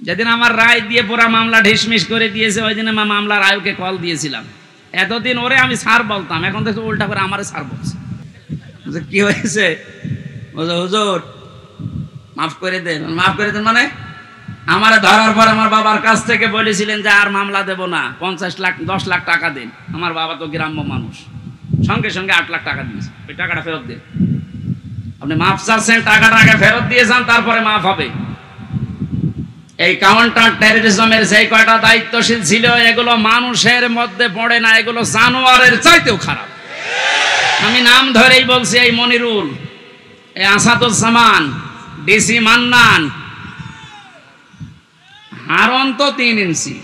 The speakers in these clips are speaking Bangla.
যেদিন আমার রায় দিয়ে পুরা মামলা ঢিসমিস করে দিয়েছে, ওই দিন আমার মামলার আয়ুকে কল দিয়েছিলাম। এতদিন ওরে আমি স্যার বলতাম, এখন দেখো উল্টা করে আমারে স্যার বলছে। কি হয়েছে? হুজুর মাফ করে দেন। মাফ করে দেন মানে? আমার ধরার পর আমার বাবার কাছ থেকে বলেছিলেন যে আর মামলা দেব না, 50 লাখ 10 লাখ টাকা দেন। আমার বাবা তো গ্রাম্য মানুষ, সঙ্গে সঙ্গে 8 লাখ টাকা দিয়েছে। ওই টাকাটা ফেরত দেন। আপনি মাফ চাচ্ছেন, টাকাটা আগে ফেরত দিয়ে যান, তারপরে মাফ হবে। এই কাউন্টার টেররিজমের যে কয়টা দায়িত্বশীল ছিল, এগুলো মানুষের মধ্যে পড়ে না, এগুলো জানোয়ারের চাইতেও খারাপ। আমি নাম ধরেই বলছি, এই মনিরুল, এই আসাদুজ্জামান, ডিসি মান্নান, হারন তো 3 ইঞ্চি,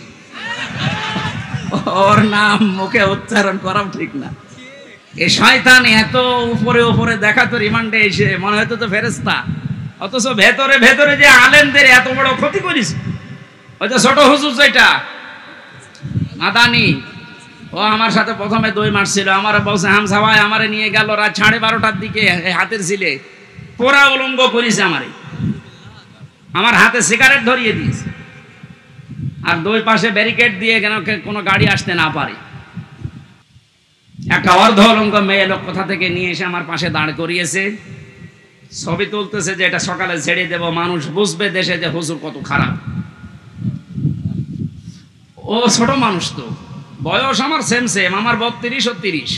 ওর নাম মুখে উচ্চারণ করাও ঠিক না। এই শয়তান এত উপরে উপরে দেখাতো, রিমান্ডে এসে মনে হয়তো তো ফেরেশতা, অথচ ভেতরে ভেতরে যে আলেমদের এত বড় ক্ষতি করিস। ওই যে ছোট হুজুর যেটা মাদানি, ও আমার সাথে প্রথমে 2 মাস ছিল। আমার বলছে হামজা ভাই আমারে নিয়ে গেল রাত 12:30টার দিকে, হাতের ছিলে পোড়া উলঙ্গ করিস আমারে, আমার হাতে সিগারেট ধরিয়ে দিস, আর 2 পাশে ব্যারিকেড দিয়ে কেন কোনো গাড়ি আসতে না পারে। একটা অর্ধ উলঙ্গ মেয়ে লোক কোথা থেকে নিয়ে এসে আমার পাশে দাঁড় করিয়েছে, ছবি তুলতেছে যে এটা সকালে ছেড়ে দেব, মানুষ বুঝবে দেশে যে হুজুর কত খারাপ। ও ছোট মানুষ, তো বয়স আমার সেম সেম, আমার 32 ও 30।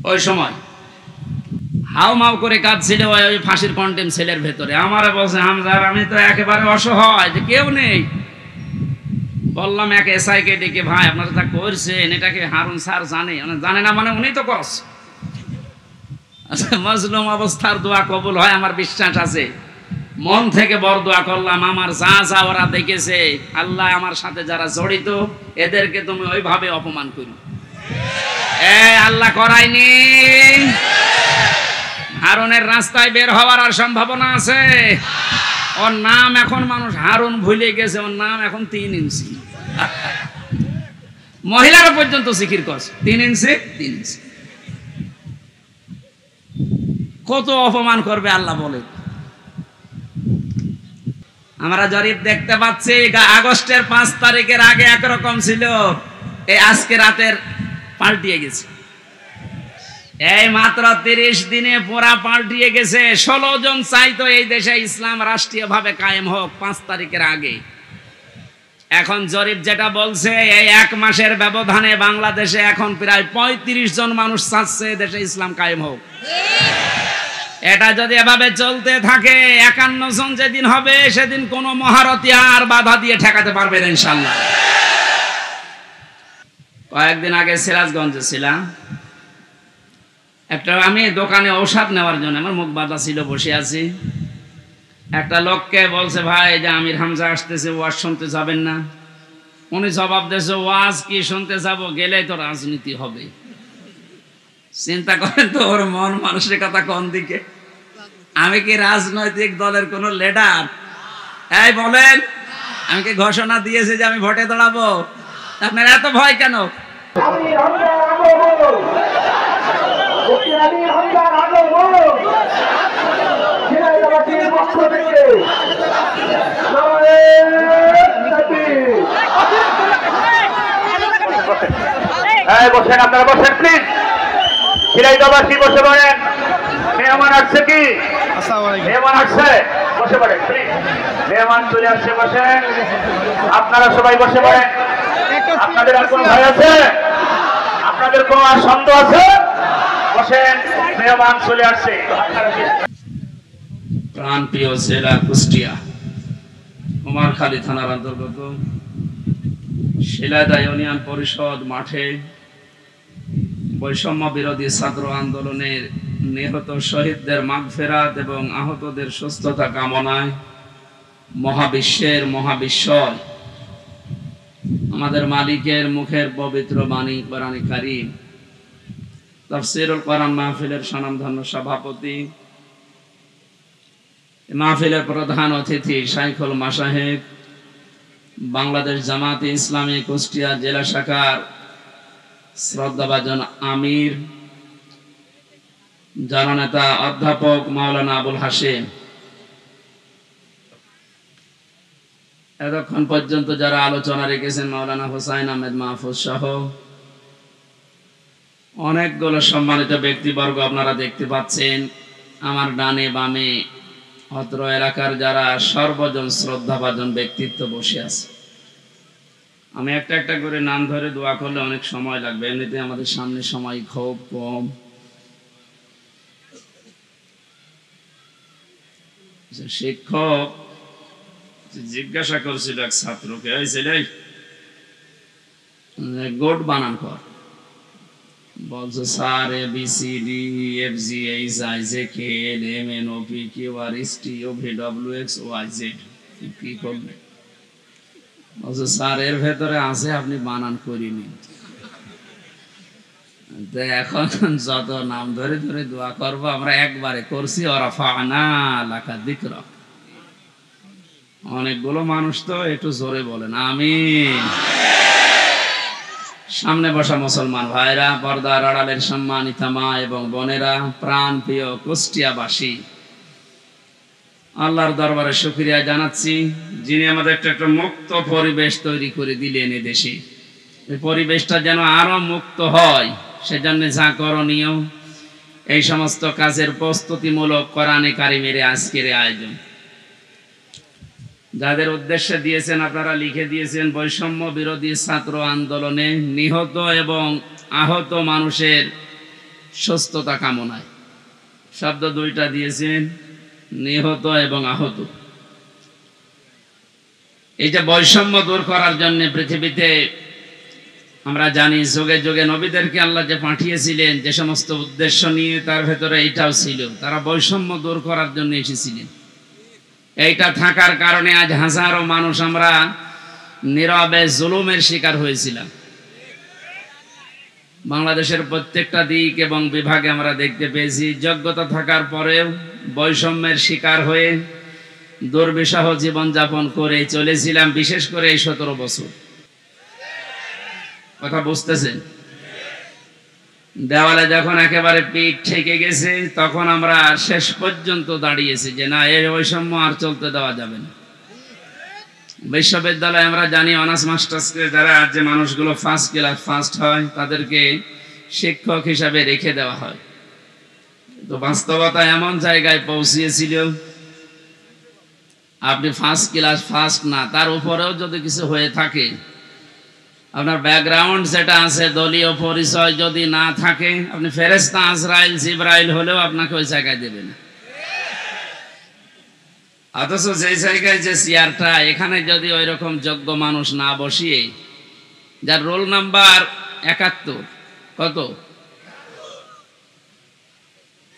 ওই সময় হাউ মাউ করে কাঁদছিল ওই ফাঁসির কন্টেম সেলের ভেতরে। আমারে বলছে হামজার আমি তো একেবারে অসহায়, যে কেউ নেই। বললাম এক এসআই কে ডেকে, ভাই আপনারা যা করছেন এটাকে হারুন স্যার জানে? জানে না মানে? উনি তো করছে। মজলুম অবস্থার দোয়া কবুল হয় আমার বিশ্বাস আছে। মন থেকে বড় দোয়া করলাম, আমার যা যা ওরা দেখেছে, আল্লাহ আমার সাথে যারা জড়িত এদেরকে তুমি ওইভাবে অপমান করো। আল্লাহ করায়নি। হারুনের রাস্তায় বের হওয়ার আর সম্ভাবনা আছে? ওর নাম এখন মানুষ হারুন ভুলে গেছে, ওর নাম এখন 3 ইঞ্চি। মহিলারা পর্যন্ত জিকির করছে 3 ইঞ্চি 3 ইঞ্চি। কত অপমান করবে আল্লাহ বলে। আমরা জরিপ দেখতে পাচ্ছি, আগস্টের 5 তারিখের আগে একরকম ছিল, এই আজকে রাতের পাল্টিয়ে গেছে। এই মাত্র 30 দিনে পুরা পাল্টিয়ে গেছে। 16 জন চাইতো এই দেশে ইসলাম রাষ্ট্রীয়ভাবে কায়েম হোক 5 তারিখের আগে। এখন জরিপ যেটা বলছে, এই 1 মাসের ব্যবধানে বাংলাদেশে এখন প্রায় 35 জন মানুষ চাচ্ছে দেশে ইসলাম কায়েম হোক। এটা যদি এভাবে চলতে থাকে, 51 জন যেদিন হবে সেদিন কোন মহারথী আর বাধা দিয়ে ঠেকাতে পারবে না ইনশাআল্লাহ। কয়েকদিন আগে সিরাজগঞ্জে ছিলাম, একটা আমি দোকানে ঔষধ নেওয়ার জন্য, আমার মুখ বাঁধা ছিল, বসে আছি। একটা লোককে বলছে, ভাই যে আমির হামজা আসতেছে, ওয়াজ শুনতে যাবেন না? উনি জবাব দিয়েছে, ওয়াজ কি শুনতে যাব, গেলেই তো রাজনীতি হবে। চিন্তা করেন তো ওর মন মানসিকতা কোন দিকে। আমি কি রাজনৈতিক দলের কোন লিডার? এই বলেন, আমি কি ঘোষণা দিয়েছি যে আমি ভোটে দাঁড়াবো? আপনার এত ভয় কেন? বসেন, আপনারা বসেন প্লিজ। ঝিনাইদহবাসী বসে পড়েন। মেহমান আসছে কি? মেহমান আসছে, বসে পড়েন প্লিজ। মেহমান চলে আসছে, বসেন। আপনারা সবাই বসে পড়েন। আপনাদের আর কোনো ভয় আছে? আপনাদের কোনো আর সন্দেহ আছে? বসেন, মেহমান চলে আসছে। প্রাণপ্রিয় জেলা কুষ্টিয়া, কুমারখালী থানার অন্তর্গত শিলাদা ইউনিয়ন পরিষদ মাঠে বৈষম্য বিরোধী ছাত্র আন্দোলনের নিহত শহীদদের মাগফিরাত এবং আহতদের সুস্থতা কামনায় মহাবিশ্বের মহাবিশ্বর আমাদের মালিকের মুখের পবিত্র বাণী কোরআনে কারীম তাফসীরুল কোরআন মাহফিলের স্বনামধন্য সভাপতি, মাহফিলের প্রধান অতিথি শাইখুল মাশায়েখ, বাংলাদেশ জামাতে ইসলামী কুষ্টিয়া জেলা শাখার শ্রদ্ধাভাজন আমির, জননেতা অধ্যাপক মাওলানা আবুল হাশেম, এতক্ষণ পর্যন্ত যারা আলোচনা রেখেছেন মাওলানা হোসাইন আহমেদ মাহফুজ সহ অনেকগুলো সম্মানিত ব্যক্তিবর্গ আপনারা দেখতে পাচ্ছেন। আমার ডানে বামে অত্র এলাকার যারা সর্বজন শ্রদ্ধাভাজন ব্যক্তিত্ব বসে আছে। আমি একটা একটা করে নাম ধরে দোয়া করলে অনেক সময় লাগবে, এমনিতে আমাদের সামনে সময় খুব কম। শিক্ষক জিজ্ঞাসা করছিল এক ছাত্রকে, ওই ছেলে গোট বানান কর। বলছে sir A B C D F G H I J K L M N O P Q R S T O V W X Y Z. কি করবে? বলছে স্যার এর ভেতরে আছে, আপনি বানান করিনি। এখন যত নাম ধরে ধরে দোয়া করবো আমরা একবারে করছি ওরাফানা লাকা যিকরাক। অনেকগুলো মানুষ তো একটু জোরে বলেন আমিন। সামনে বসা মুসলমান ভাইরা, পর্দার আড়ালের সম্মানিতা মা এবং বোনেরা, প্রাণ প্রিয় কুষ্টিয়াবাসী, আল্লাহর দরবারে শুকরিয়া জানাচ্ছি যিনি আমাদের একটা মুক্ত পরিবেশ তৈরি করে দিলেন এদেশে। এই পরিবেশটা যেন আরো মুক্ত হয় সেজন্য যা করণীয় এই সমস্ত কাজের প্রস্তুতিমূলক কোরআনে কারিমের আজকের আয়োজন। যাদের উদ্দেশ্যে দিয়েছেন আপনারা লিখে দিয়েছেন বৈষম্য বিরোধী ছাত্র আন্দোলনে নিহত এবং আহত মানুষের সুস্থতা কামনায়। শব্দ দুইটা দিয়েছেন, নিহত এবং আহত। এই যে বৈষম্য দূর করার জন্য পৃথিবীতে আমরা জানি যুগে যুগে নবীদেরকে আল্লাহ যে পাঠিয়েছিলেন যে সমস্ত উদ্দেশ্য নিয়ে, তার ভেতরে এইটাও ছিল, তারা বৈষম্য দূর করার জন্য এসেছিলেন। এইটা থাকার কারণে আজ হাজারো মানুষ আমরা নীরবে জুলুমের শিকার হয়েছিলাম। বাংলাদেশের প্রত্যেকটা দিক এবং বিভাগে আমরা দেখতে পেয়েছি যোগ্যতা থাকার পরেও বৈষম্যের শিকার হয়ে দুর্বিষহ জীবনযাপন করে চলেছিলাম, বিশেষ করে এই 17 বছর। কথা বুঝতেছেন? দেওয়ালে যখন একেবারে পিঠ ঠেকে গেছে তখন আমরা শেষ পর্যন্ত দাঁড়িয়েছি যে না, এই বৈষম্য আর চলতে দেওয়া যাবে না। বিশ্ববিদ্যালয়ে আমরা জানি অনার্স মাস্টার্সকে যারা যে মানুষগুলো ফার্স্ট ক্লাস ফার্স্ট হয় তাদেরকে শিক্ষক হিসাবে রেখে দেওয়া হয়। তো বাস্তবতা এমন জায়গায় পৌঁছিয়েছিল আপনি ফার্স্ট ক্লাস ফার্স্ট না, তার উপরেও যদি কিছু হয়ে থাকে, আপনার ব্যাকগ্রাউন্ড যেটা আছে দলীয় পরিচয় যদি না থাকে, আপনি ফেরেশতা আজরাইল জিবরাইল হলেও আপনাকে ওই জায়গায় দেবে না। অথচ যে জায়গায় যে চেয়ারটা, এখানে যদি ওই রকম যোগ্য মানুষ না বসিয়ে, যার রোল নাম্বার 71, কত,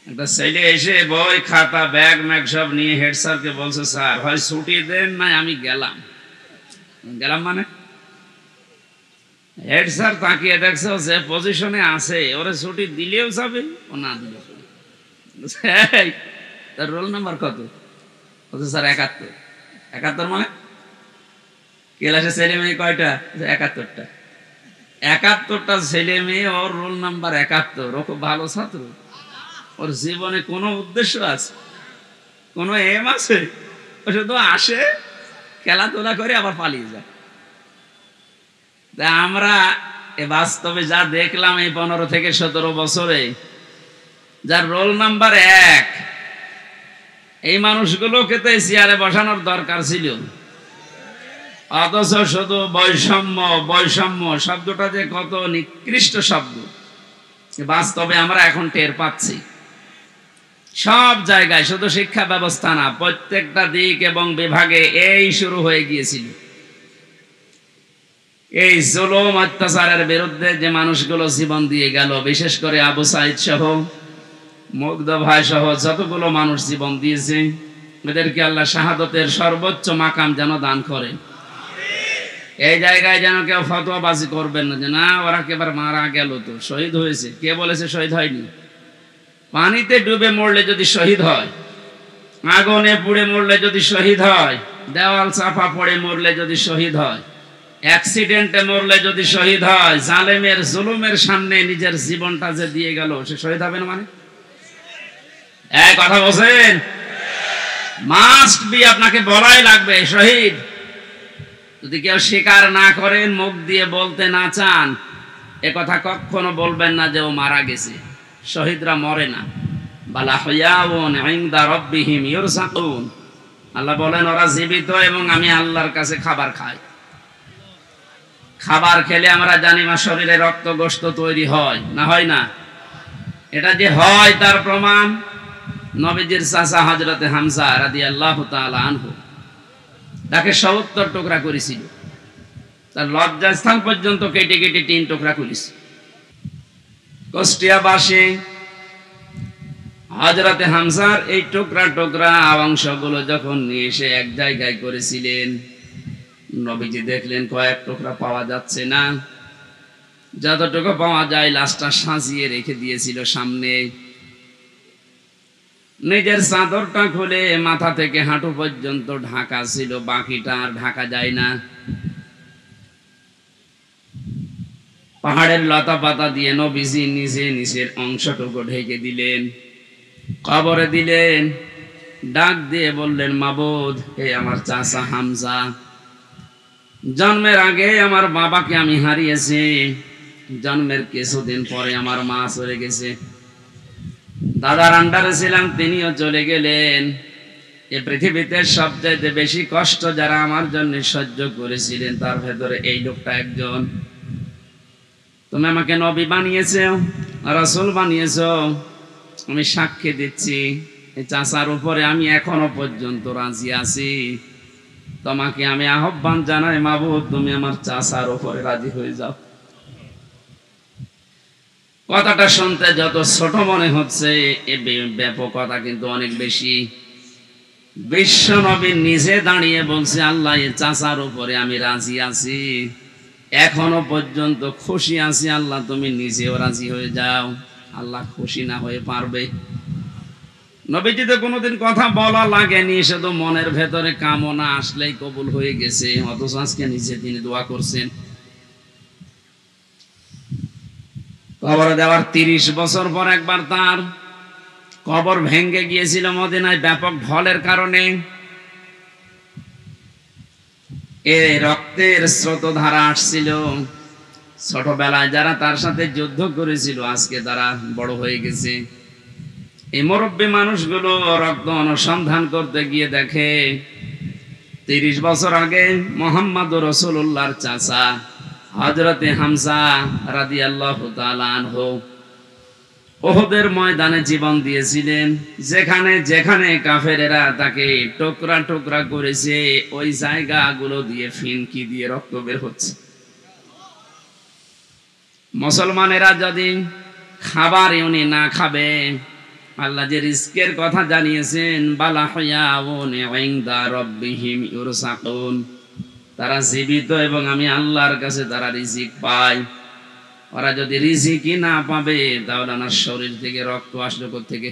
একটা ছেলে এসে বই খাতা ব্যাগ ম্যাগ সব নিয়ে হেড স্যারকে বলছে স্যার হয় ছুটি দেন না আমি গেলাম। মানে হেড স্যার তাকিয়ে দেখছে যে পজিশনে আছে, ওরা ছুটি দিলেও যাবে ও না দিলেও যাবে। তার রোল নাম্বার কত? বলছে স্যার 71। 71 মানে ক্লাসে ছেলে মেয়ে কয়টা? 71টা। 71টা ছেলে মেয়ে, ওর রোল নাম্বার 71। ও খুব ভালো ছাত্র, ওর জীবনে কোনো উদ্দেশ্য আছে, কোনো এম আছে? ও শুধু আসে, খেলাধুলা করে আবার পালিয়ে যায়। আমরা বাস্তবে যা দেখলাম এই 15 থেকে 17 বছরে, যার রোল নাম্বার 1, এই মানুষগুলোকে তো চেয়ারে বসানোর দরকার ছিল। অথচ শুধু বৈষম্য বৈষম্য শব্দটা যে কত নিকৃষ্ট শব্দ বাস্তবে আমরা এখন টের পাচ্ছি। সব জায়গায়, শুধু শিক্ষা ব্যবস্থা না, প্রত্যেকটা দিক এবং বিভাগে এই শুরু হয়ে গিয়েছিল। এই জুলুম অত্যাচারের বিরুদ্ধে যে মানুষগুলো জীবন দিয়ে গেল, বিশেষ করে আবু সাইদ সহ মুগ্ধ ভাই সহ যতগুলো মানুষ জীবন দিয়েছে, এদেরকে আল্লাহ শাহাদতের সর্বোচ্চ মাকাম যেন দান করে। এই জায়গায় যেন কেউ ফতোয়াবাজি করবেন না যে না ওরা একেবারে মারা গেল, তো শহীদ হয়েছে। কে বলেছে শহীদ হয়নি? পানিতে ডুবে মরলে যদি শহীদ হয়, আগুনে পুড়ে মরলে যদি শহীদ হয়, দেওয়াল চাপা পড়ে মরলে যদি শহীদ হয়, অ্যাক্সিডেন্টে মরলে যদি শহীদ হয়, জালেমের জুলুমের সামনে নিজের জীবনটা যে দিয়ে গেল, সে শহীদ হবে না? মানে এক কথা বলছেন, মাস্ট বি, আপনাকে বলাই লাগবে শহীদ। যদি কেউ স্বীকার না করেন, মুখ দিয়ে বলতে না চান, এ কথা কখনো বলবেন না যে ও মারা গেছে। শহীদরা মরে না। বালা হুয়াউন ইনদা রাব্বিহিম ইউরসাকুন। আল্লাহ বলেন ওরা জীবিত এবং আমি আল্লাহর কাছে খাবার খাই। খাবার খেলে আমরা জানি মা শরীরে রক্ত গোশত তৈরি হয় না, হয় না? এটা যে হয় তার প্রমাণ নবীজির চাচা হযরতে হামজা রাদিয়াল্লাহু তাআলা আনহু, তাকে ৭০ টুকরা করেছিল। তার লজ্জাস্থান পর্যন্ত কেটে কেটে ৩ টুকরা করেছে। কুষ্টিয়াবাসী হযরতে হামজার এই টুকরা টুকরা অংশগুলো যখন নিয়ে এসে এক জায়গায় করেছিলেন, নবীজি দেখলেন কয়েক টুকরা পাওয়া যাচ্ছে না। যতটুকু পাওয়া যায় লাশটা সাজিয়ে রেখে দিয়েছিল সামনে। নিজের চাদরটা খুলে মাথা থেকে হাঁটু পর্যন্ত ঢাকা ছিল, বাকিটা আর ঢাকা যায় না। পাহাড়ের লতা পাতা দিয়ে নবীজি নিজে নিচের অংশটুকু ঢেকে দিলেন, কবরে দিলেন। ডাক দিয়ে বললেন, মাবুদ, হে আমার চাচা হামজা, জন্মের আগে আমার বাবাকে আমি হারিয়েছি, জন্মের কিছুদিন পরে আমার মা চলে গেছে, দাদার আন্ডারে ছিলাম, তিনিও চলে গেলেন। এ পৃথিবীতে সবচাইতে বেশি কষ্ট যারা আমার জন্য সহ্য করেছিলেন তার ভেতরে এই লোকটা একজন। তুমি আমাকে নবী বানিয়েছো, রাসূল বানিয়েছো, আমি সাক্ষী দিচ্ছি এই চাচার উপরে আমি এখনো পর্যন্ত রাজি আছি। তোমাকে আমি আহ্বান জানাই, মাবুদ, তুমি আমার চাচার উপরে রাজি হয়ে যাও। কথাটা শুনতে যত ছোট মনে হচ্ছে, এ ব্যাপকতা কিন্তু অনেক বেশি। বিশ্ব নবী নিজে দাঁড়িয়ে বলছে, আল্লাহ, এ চাচার উপরে আমি রাজি আছি, এখনো পর্যন্ত খুশি আছি, আল্লাহ তুমি নিজেও রাজি হয়ে যাও। আল্লাহ খুশি না হয়ে পারবে? নবীজি তো কোনোদিন কথা বলা লাগেনি, শুধু মনের ভেতরে কামনা আসলেই কবুল হয়ে গেছে। অথচ আজকে নিজে তিনি দোয়া করছেন। কবরে দেওয়ার ৩০ বছর পর একবার তার কবর ভেঙে গিয়েছিল মদিনায় ব্যাপক ঢলের কারণে। এ রক্তের স্রোতধারা আসছিল। ছোটবেলায় যারা তার সাথে যুদ্ধ করেছিল আজকে তারা বড় হয়ে গেছে। এই মুরব্বী মানুষগুলো রক্ত অনুসন্ধান করতে গিয়ে দেখে ৩০ বছর আগে মুহাম্মদুর রাসূলুল্লাহর চাচা হযরতে হামজা রাদিয়াল্লাহু তাআলা আনহু উহুদের ময়দানে জীবন দিয়েছিলেন। যেখানে যেখানে কাফেরেরা তাকে টুকরা টুকরা করেছে, ওই জায়গাগুলো দিয়ে ফিনকি দিয়ে রক্ত বের হচ্ছে। মুসলমানেরা যদি খাবার উনি না খাবে, আল্লাহ যে রিজকের কথা জানিয়েছেন, বালা হুয়াউন ইনদা রাব্বিহিম ইউরসাকুন, তারা জীবিত এবং আমি আল্লাহর কাছে তারা রিজিক পায়। ওরা যদি রিজিকই না পাবে তাহলে আমার শরীর থেকে রক্ত আসলো কোত্থেকে?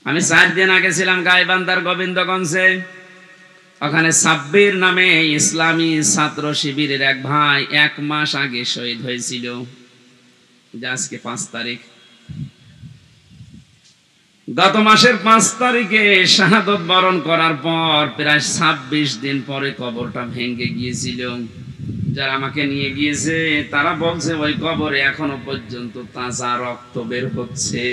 আমি ৪ দিন আগে ছিলাম গাইবান্ধার গোবিন্দগঞ্জে। ওখানে সাব্বির নামে ইসলামী ছাত্র শিবিরের এক ভাই ১ মাস আগে শহীদ হয়েছিল। আজকে ৫ তারিখ। গত মাসের ৫ তারিখে শাহাদত বরণ করার পর প্রায় ২৬ দিন পরে কবরটা ভেঙে গিয়েছিল। যারা আমাকে নিয়ে গিয়েছে তারা বলছে ওই কবরে এখনো পর্যন্ত তাজা রক্ত বের হচ্ছে।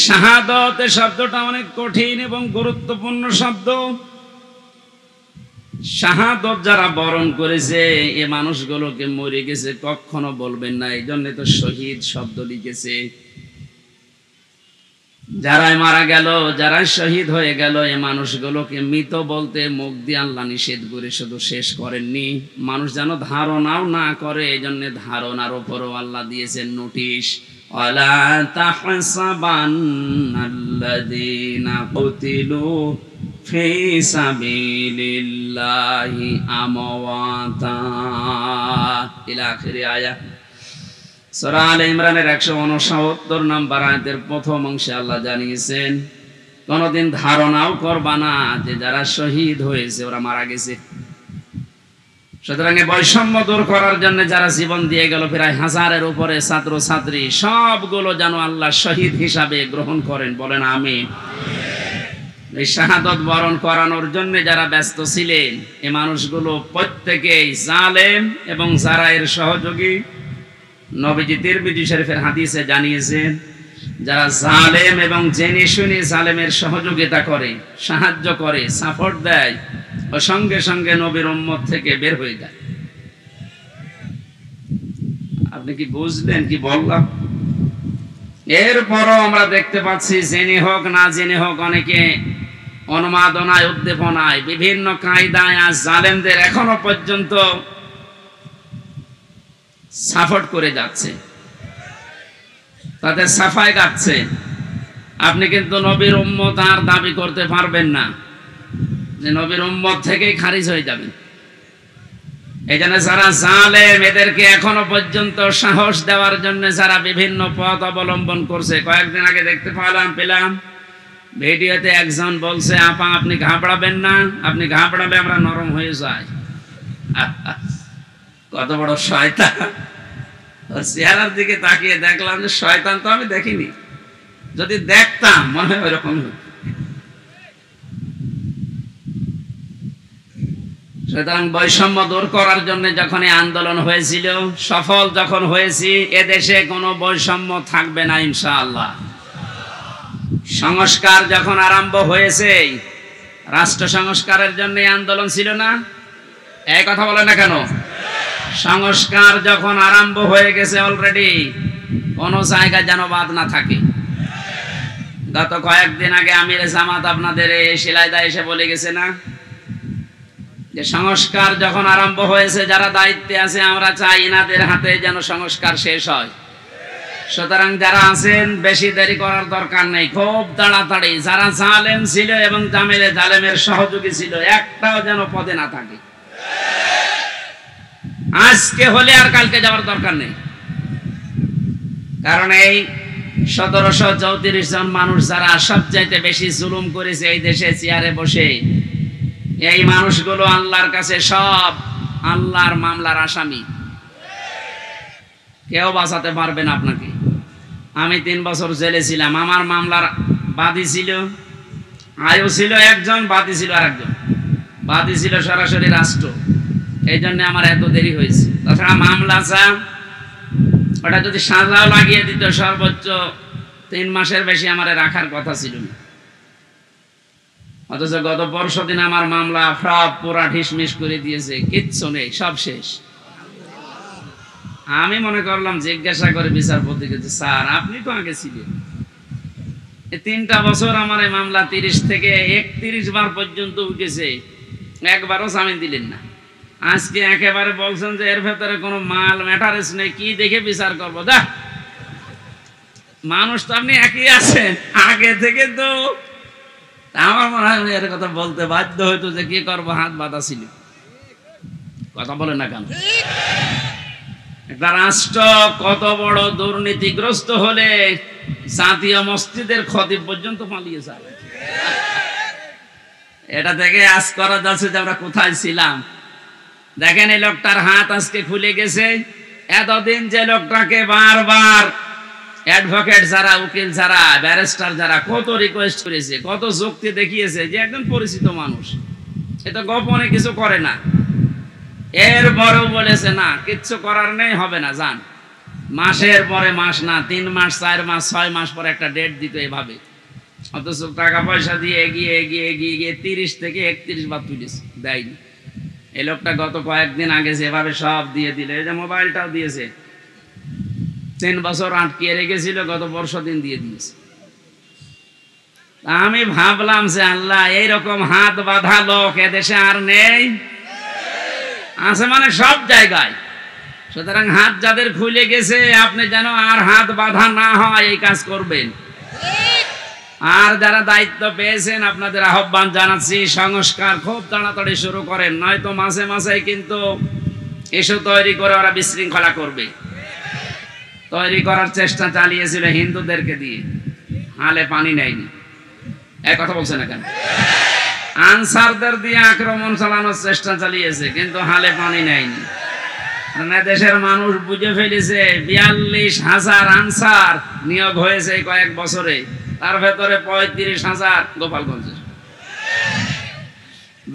শাহাদত শব্দটা অনেক কঠিন এবং গুরুত্বপূর্ণ শব্দ। শাহাদত যারা বরণ করেছে এ মানুষগুলোকে মরে গেছে কখনো বলবেন না, এই জন্য তো শহীদ শব্দ লিখেছে। যারাই মারা গেল, যারা শহীদ হয়ে গেল, এ মানুষগুলোকে মৃত বলতে মুখ দিয়ে আল্লাহ নিষেধ করে শুধু শেষ করেননি, মানুষ যেন ধারণাও না করে, এই জন্য ধারণার উপরও আল্লাহ দিয়েছেন নোটিশ। ওয়ালা তাহসাবান্নাল্লাযীনা কুতিলু ফি সাবিলিল্লাহি আমওয়াতা ইলা আখিরি আয়াত। সূরা আলে ইমরানের ১৬৯ নম্বর আয়াতের প্রথম অংশে আল্লাহ জানিয়েছেন, কোনদিন ধারণাও করবা না যে যারা শহীদ হয়েছে ওরা মারা গেছে। সুতরাং বৈষম্য দূর করার জন্য যারা জীবন দিয়ে গেল, প্রায় ১০০০-এর উপরে ছাত্র ছাত্রী, সবগুলো যেন আল্লাহ শহীদ হিসাবে গ্রহণ করেন। বলেন আমিন। এই শাহাদত বরণ করানোর জন্য যারা ব্যস্ত ছিলেন এই মানুষগুলো প্রত্যেকেই জালেম এবং যারা এর সহযোগী। নবীজি তিরমিজি শরীফের হাদিসে জানিয়েছেন যারা জালেম এবং জেনে শুনে জালেমের সহযোগিতা করে, সাহায্য করে, সাপোর্ট দেয়, ও সঙ্গে সঙ্গে নবীর উম্মত থেকে বের হয়ে যায়। আপনি কি বুঝলেন কি বললাম? এরপরও আমরা দেখতে পাচ্ছি জেনে হোক না জেনে হোক অনেকে উন্মাদনায়, উদ্দীপনায়, বিভিন্ন কায়দায় আজ জালেমদের এখনো পর্যন্ত সাপোর্ট করে যাচ্ছে, তাদের সাফাই গাচ্ছে। আপনি কিন্তু নবীর উম্মত আর দাবি করতে পারবেন না, যে নবীর উম্মত থেকেই খারিজ হয়ে যাবেন। এই জন্য যারা জালেম এদেরকে এখনো পর্যন্ত সাহস দেওয়ার জন্য যারা বিভিন্ন পথ অবলম্বন করছে। কয়েকদিন আগে দেখতে পেলাম ভিডিওতে একজন বলছে, আপা আপনি ঘাবড়াবেন না, আপনি ঘাবড়ালে আমরা নরম হয়ে যাই। কত বড় শয়তান! চেহারার দিকে তাকিয়ে দেখলাম যে শয়তান তো আমি দেখিনি, যদি দেখতাম মনে হয় ওইরকম। সুতরাং বৈষম্য দূর করার জন্য যখন এই আন্দোলন হয়েছিল, সফল যখন হয়েছি, এদেশে কোনো বৈষম্য থাকবে না ইনশাআল্লাহ। সংস্কার যখন আরম্ভ হয়েছে, রাষ্ট্র সংস্কারের জন্য আন্দোলন ছিল না? এই কথা বলে না কেন? সংস্কার যখন আরম্ভ হয়ে গেছে অলরেডি, কোন জায়গায় যেন বাদ না থাকে। গত কয়েকদিন আগে আমির জামাত আপনাদের এই শিলাইদা এসে বলে গেছে না যে সংস্কার যখন আরম্ভ হয়েছে, যারা দায়িত্বে আছে আমরা চাই এনাদের হাতে যেন সংস্কার শেষ হয়। সুতরাং যারা আছেন বেশি দেরি করার দরকার নেই, খুব তাড়াতাড়ি যারা জালেম ছিল এবং জালেমের সহযোগী ছিল একটাও যেন পদে না থাকে। আজকে হলে আর কালকে যাওয়ার দরকার নেই, কারণ এই 1734 জন মানুষ যারা সবচাইতে বেশি জুলুম করেছে এই দেশে চেয়ারে বসে, এই মানুষগুলো আল্লাহর কাছে সব আল্লাহর মামলার আসামি। কেউ বাঁচাতে পারবে না আপনাকে। আমি 3 বছর জেলে ছিলাম, আমার মামলার বাদী ছিল, আয়ু ছিল একজন, বাদী ছিল আরেকজন। বাদী ছিল সরাসরি রাষ্ট্র, এই জন্য আমার এত দেরি হয়েছে। তাছাড়া মামলা ওটা যদি সাজাও লাগিয়ে দিত, সর্বোচ্চ 3 মাসের বেশি আমার রাখার কথা ছিল না। অথচ গত পরশুদিন আমার মামলা সব পুরা ঢিসমিস করে দিয়েছে, কিচ্ছু নেই, সব শেষ। আমি মনে করলাম জিজ্ঞাসা করে বিচারপতিকে, স্যার আপনি তো আগে ছিলেন, 3টা বছর আমার এই মামলা 30 থেকে 31 বার পর্যন্ত উঠেছে, একবারও জামিন দিলেন না। আজকে একেবারে বলছেন যে এর ভেতরে কোনো মাল ম্যাটারেস নেই, কি দেখে বিচার করবো? দা মানুষ তো আপনি একই আছেন আগে থেকে, তো আমার মনে হয় এর কথা বলতে বাধ্য হইতো যে কি করবো, হাত বাঁধা ছিল। কথা বলেন না কেন? একটা রাষ্ট্র কত বড় দুর্নীতিগ্রস্ত হলে জাতীয় মসজিদের খতিব পর্যন্ত পালিয়ে যায়। এটা থেকে আজ করা যাচ্ছে যে আমরা কোথায় ছিলাম। দেখেন এই লোকটার হাত আজকে খুলে গেছে। এতদিন যে লোকটাকে বারবার অ্যাডভোকেট যারা, উকিল যারা, ব্যারিস্টার যারা কত রিকোয়েস্ট করেছে, কত যুক্তি দেখিয়েছে যে একজন পরিচিত মানুষ, এটা গোপনে কিছু করে না, এরপরেও বলেছে না কিচ্ছু করার নেই, হবে না, যান। মাসের পরে মাস না, 3 মাস, 4 মাস, 6 মাস পরে একটা ডেট দিত এভাবে। অথচ টাকা পয়সা দিয়ে এগিয়ে এগিয়ে এগিয়ে গিয়ে 30 থেকে 31 বার তুলেছে, দেয়নি। এই লোকটা গত কয়েকদিন আগে যেভাবে সব দিয়ে দিল, এই যে মোবাইলটাও দিয়েছে, 3 বছর আটকিয়ে রেখেছিল, গত পরশুদিন দিয়ে দিয়েছে। আমি ভাবলাম যে আল্লাহ, এইরকম হাত বাঁধা লোক এদেশে আর নেই, আছে মানে সব জায়গায়। সুতরাং হাত যাদের খুলে গেছে, আপনি যেন আর হাত বাঁধা না হয় এই কাজ করবেন। আর যারা দায়িত্ব পেয়েছেন আপনাদের আহ্বান জানাচ্ছি, সংস্কার খুব তাড়াতাড়ি শুরু করেন, নয়তো মাঝে মাঝে কিন্তু ইস্যু তৈরি করে ওরা বিশৃঙ্খলা করবে। তৈরি করার চেষ্টা চালিয়েছিল হিন্দুদেরকে দিয়ে, হালে পানি নেয়নি। এক কথা বলছে না কেন? আনসারদের দিয়ে আক্রমণ চালানোর চেষ্টা চালিয়েছে, কিন্তু হালে পানি নেয়নি। দেশের মানুষ বুঝে ফেলেছে 42,000 আনসার নিয়োগ হয়েছে কয়েক বছরে, তার ভেতরে 35,000 গোপালগঞ্জের।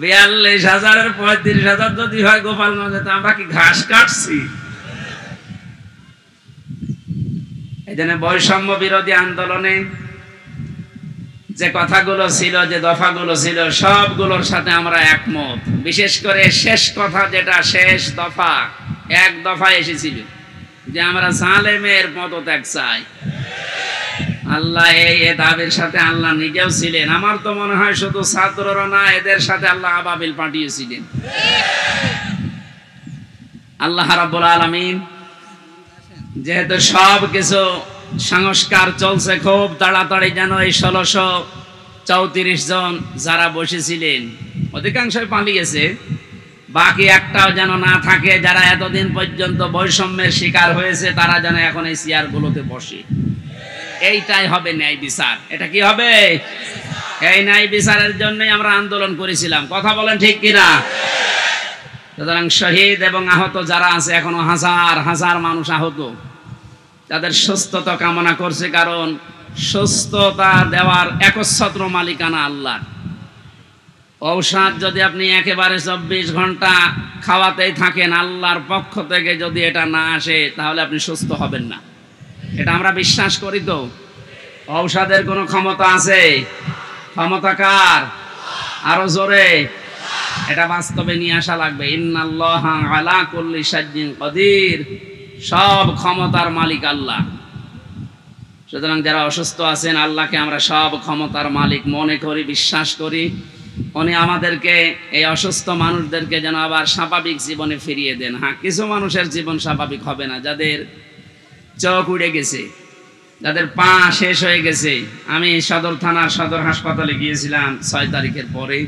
42,000-এর 35,000 যদি হয় গোপালগঞ্জে, তো আমরা কি ঘাস কাটছি? এই জন্য বৈষম্য বিরোধী আন্দোলনে যে কথাগুলো ছিল, যে দফাগুলো ছিল, সবগুলোর সাথে আমরা একমত। বিশেষ করে শেষ কথা, যেটা শেষ দফা, এক দফা এসেছিল যে আমরা জালেমের পদত্যাগ চাই। আল্লাহ এই দাবির সাথে আল্লাহ নিজেও ছিলেন। আমার তো মনে হয় শুধু ছাত্ররা না, এদের সাথে আল্লাহ আবাবিল পাঠিয়েছিলেন। আল্লাহ রাব্বুল আলামিন যেহেতু সব কিছু সংস্কার চলছে খুব তাড়াতাড়ি, যেন এই 1634 জন যারা বসেছিলেন অধিকাংশই পালিয়েছে, বাকি একটাও যেন না থাকে, যারা এতদিন পর্যন্ত বৈষম্যের শিকার হয়েছে, তারা যেন এখন এই চেয়ারগুলোতে বসে। এইটাই হবে ন্যায় বিচার। এটা কি হবে? এই ন্যায় বিচারের জন্যই আমরা আন্দোলন করেছিলাম। কথা বলেন ঠিক কিনা? সুতরাং শহীদ এবং আহত যারা আছে, এখনো হাজার হাজার মানুষ আহত, তাদের সুস্থতা কামনা করছে, কারণ সুস্থতা দেওয়ার একচ্ছত্র মালিকানা আল্লাহ। ঔষধ যদি আপনি একেবারে 24 ঘন্টা খাওয়াতেই থাকেন, আল্লাহর পক্ষ থেকে যদি এটা না আসে, তাহলে আপনি সুস্থ হবেন না। এটা আমরা বিশ্বাস করি। তো ঔষধের কোনো ক্ষমতা আছে? ক্ষমতা কার? আরো জোরে। এটা বাস্তবে নিয়ে আসা লাগবে। ইন্নাল্লাহা আলা কুল্লি শাইইন কাদির। সব ক্ষমতার মালিক আল্লাহ। সুতরাং যারা অসুস্থ আছেন, আল্লাহকে আমরা সব ক্ষমতার মালিক মনে করি, বিশ্বাস করি। উনি আমাদেরকে, এই অসুস্থ মানুষদেরকে যেন আবার স্বাভাবিক জীবনে ফিরিয়ে দেন। হ্যাঁ, কিছু মানুষের জীবন স্বাভাবিক হবে না, যাদের চোখ উড়ে গেছে, যাদের পা শেষ হয়ে গেছে। আমি সদর থানার সদর হাসপাতালে গিয়েছিলাম 6 তারিখের পরে।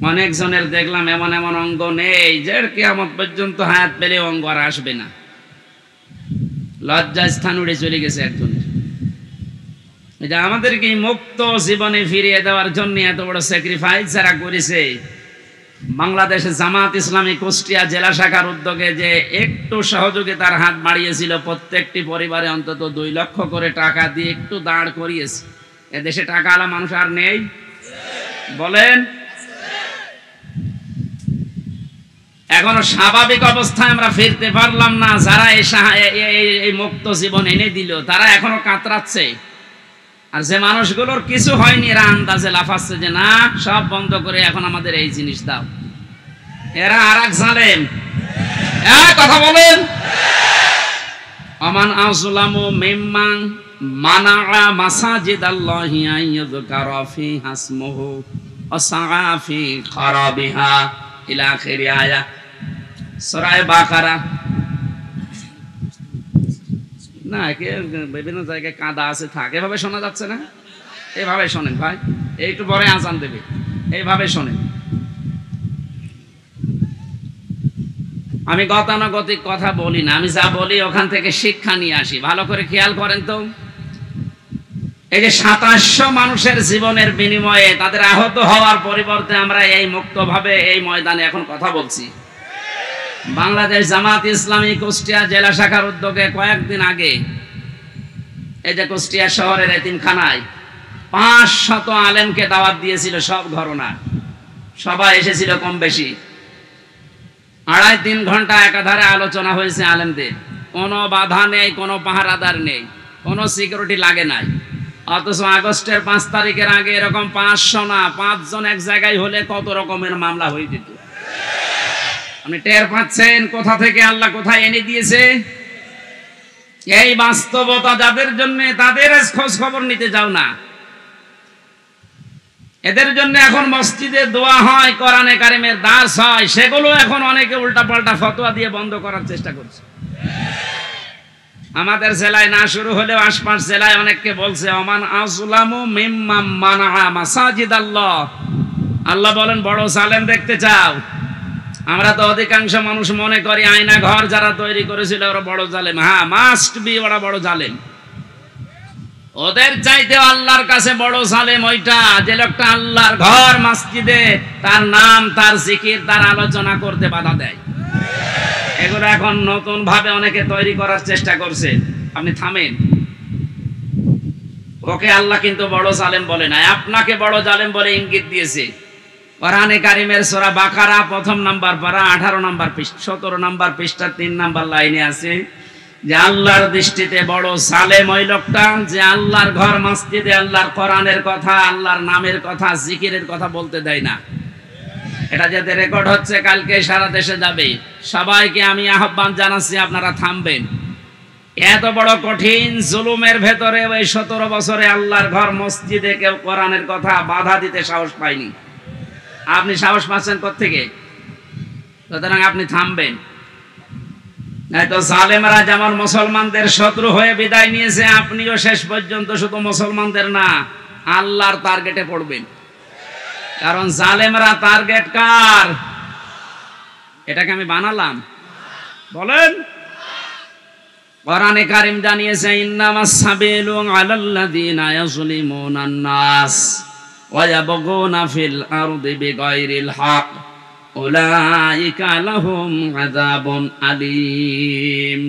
অনেকজনের দেখলাম এমন এমন অঙ্গ নেই যে কিয়ামত পর্যন্ত হায়াত পেলে অঙ্গ আর আসবে না। লজ্জা স্থান উড়ে চলে গেছে একজনের। এটা আমাদেরকে মুক্ত জীবনে ফিরিয়ে দেওয়ার জন্য এত বড় স্যাক্রিফাইস যারা করেছে। বাংলাদেশে জামাত ইসলামী কুষ্টিয়া জেলা শাখার উদ্যোগে যে একটু সহযোগিতার হাত বাড়িয়েছিল, প্রত্যেকটি পরিবারে অন্তত 2 লক্ষ করে টাকা দিয়ে একটু দাঁড় করিয়েছে। এদেশে টাকাওয়ালা মানুষ আর নেই? বলেন। এখনো স্বাভাবিক অবস্থায় আমরা ফিরতে পারলাম না। যারা এই মুক্ত জীবন এনে দিল, তারা এখনো কাতরাচ্ছে। আর যে মানুষগুলোর কিছু হয়নি, এরা আন্দাজে লাফাচ্ছে যে না, সব বন্ধ করে এখন আমাদের এই জিনিস দাও। এরা আরেক জালেম। কথা বলেন। আমান আযলামু মিম্মান মানাআ মাসাজিদাল্লাহি আন ইউযকারা ফিহা ইসমুহু ওয়া সাআ ফি খারাবিহা ইলা আখিরি আয়া, সূরা বাকারা। না, বিভিন্ন জায়গায় কাদা আছে, থাকে এভাবে শোনা যাচ্ছে না? এইভাবে শোনেন ভাই, একটু পরে আজান দেবে, এইভাবে শোনেন। আমি গতানুগতিক কথা বলি না, আমি যা বলি ওখান থেকে শিক্ষা নিয়ে আসি। ভালো করে খেয়াল করেন তো। এই যে 2700 মানুষের জীবনের বিনিময়ে তাদের আহত হওয়ার পরিবর্তে আমরা এই মুক্তভাবে এই ময়দানে এখন কথা বলছি। বাংলাদেশ জামাত ইসলামী কুষ্টিয়া জেলা শাখার উদ্যোগে কয়েকদিন আগে এই যে কুষ্টিয়া শহরের এতিমখানায় 500 আলেমকে দাওয়াত দিয়েছিল, সব ঘরনার। সবাই এসেছিল কম বেশি। 2.5-3 ঘন্টা একাধারে আলোচনা হয়েছে আলেমদের। কোনো বাধা নেই, কোনো পাহারাদার নেই, কোনো সিকিউরিটি লাগে নাই। অথচ আগস্টের 5 তারিখের আগে এরকম 500 না, 5 জন এক জায়গায় হলে কত রকমের মামলা হয়ে যেত। আপনি টের পাচ্ছেন কোথা থেকে আল্লাহ কোথায় এনে দিয়েছে? এই বাস্তবতা যাদের জন্য, তাদের খোঁজ খবর নিতে যাও না। এদের জন্য এখন মসজিদে দোয়া হয়, কোরআনে কারিমের দার্স হয়, সেগুলো এখন অনেকে উল্টাপাল্টা ফতোয়া দিয়ে বন্ধ করার চেষ্টা করছে। আমাদের জেলায় না শুরু হলেও আশপাশ জেলায় অনেককে বলছে ওমান আযলামু মিম্মান মানাআ মাসাজিদাল্লাহ। আল্লাহ বলেন, বড় জালেম দেখতে চাও? আমরা তো অধিকাংশ মানুষ মনে করি আয়না ঘর যারা তৈরি করেছিল ওরা বড় জালেম। হ্যাঁ, মাস্ট বি, ওরা বড় জালেম। ওদের চাইতে আল্লাহর কাছে বড় জালেম ওইটা, যে লোকটা আল্লাহর ঘর মসজিদে তার নাম, তার জিকির, তার আলোচনা করতে বাধা দেয়। এগুলো এখন নতুন ভাবে অনেকে তৈরি করার চেষ্টা করছে। আপনি থামেন। ওকে আল্লাহ কিন্তু বড় জালেম বলে না, আপনাকে বড় জালেম বলে ইঙ্গিত দিয়েছে। কোরআনে কারিমের সূরা বাকারা প্রথম নাম্বার পারা 18 নাম্বার পৃষ্ঠা 17 নাম্বার পৃষ্ঠা 3 নাম্বার লাইনে আছে যে আল্লাহর দৃষ্টিতে বড় সালেম ওই লোকটা যে আল্লাহর ঘর মসজিদে আল্লাহর কোরআনের কথা, আল্লাহর নামের কথা, জিকিরের কথা বলতে দেয় না। এটা যাতে রেকর্ড হচ্ছে, কালকে সারা দেশে যাবে। সবাইকে আমি আহ্বান জানাচ্ছি, আপনারা থামবেন। এত বড় কঠিন জুলুমের ভেতরে ওই 17 বছরে আল্লাহর ঘর মসজিদে কেউ কোরআনের কথা বাধা দিতে সাহস পায়নি। আপনি সাহস পাচ্ছেন কোত্থেকে? সুতরাং আপনি থামবেন, নয়তো জালেমরা যেমন মুসলমানদের শত্রু হয়ে বিদায় নিয়েছে, আপনিও শেষ পর্যন্ত শুধু মুসলমানদের না আল্লাহর টার্গেটে পড়বেন। কারণ জালেমরা টার্গেট কার? এটাকে আমি বানালাম? বলেন। কোরআনে কারীম জানিয়েছে ইন্নামাস সাবিলু আলাল্লাযিনা ইয়াজলিমুনান নাস ওয়া ইয়াবগুনা ফিল আরদি বিগাইরিল হক উলাইকা লাহুম আযাবুন আলীম।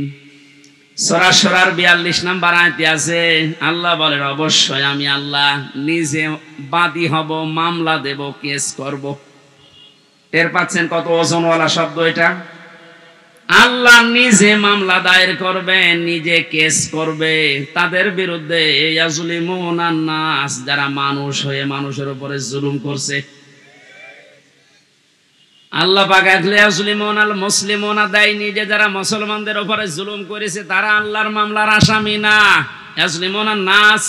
সূরা শুরার 42 নম্বর আয়াতে আছে, আল্লাহ বলেন অবশ্যই আমি আল্লাহ নিজে বাদী হব, মামলা দেব, কেস করব। টের পাচ্ছেন কত ওজনওয়ালা শব্দ এটা? আল্লাহ নিজে মামলা দায়ের করবে, নিজে কেস করবে তাদের বিরুদ্ধে ইয়াজলিমুনান নাস, যারা মানুষ হয়ে মানুষের উপরে জুলুম করছে। আল্লাহ পাক ইয়াজলিমুনাল মুসলিমুনা দেয়নি যে যারা মুসলমানদের উপরে জুলুম করেছে তারা আল্লাহর মামলার আসামি না। ইয়াজলিমুনান নাস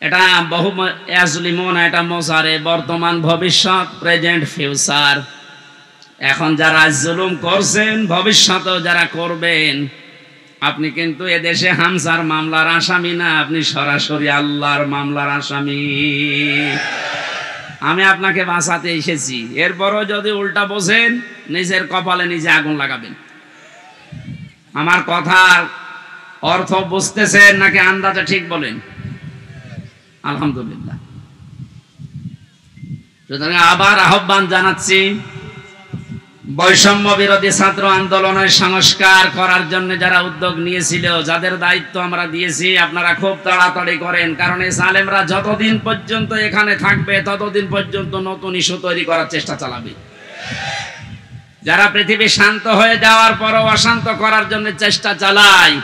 এটা বহু, ইয়াজলিমুনা এটা মুজারে, বর্তমান, ভবিষ্যৎ, প্রেজেন্ট, ফিউচার। এখন যারা জুলুম করছেন, ভবিষ্যতেও যারা করবেন, আপনি কিন্তু এদেশে হামজার মামলার আসামি না, আপনি সরাসরি আল্লাহর মামলার আসামি। আমি আপনাকে বাঁচাতে এসেছি, এরপরও যদি উল্টা বোঝেন নিজের কপালে নিজে আগুন লাগাবেন। আমার কথার অর্থ বুঝতেছেন নাকি আন্দাজে ঠিক বলেন? আলহামদুলিল্লাহ। সুতরাং আবার আহ্বান জানাচ্ছি, বৈষম্য বিরোধী ছাত্র আন্দোলনের সংস্কার করার জন্য যারা উদ্যোগ নিয়েছিল, যাদের দায়িত্ব আমরা দিয়েছি, আপনারা খুব তাড়াতাড়ি করেন। কারণ এই জালেমরা যতদিন পর্যন্ত এখানে থাকবে ততদিন পর্যন্ত নতুন ইস্যু তৈরি করার চেষ্টা চালাবে। যারা পৃথিবী শান্ত হয়ে যাওয়ার পরও অশান্ত করার জন্য চেষ্টা চালায়,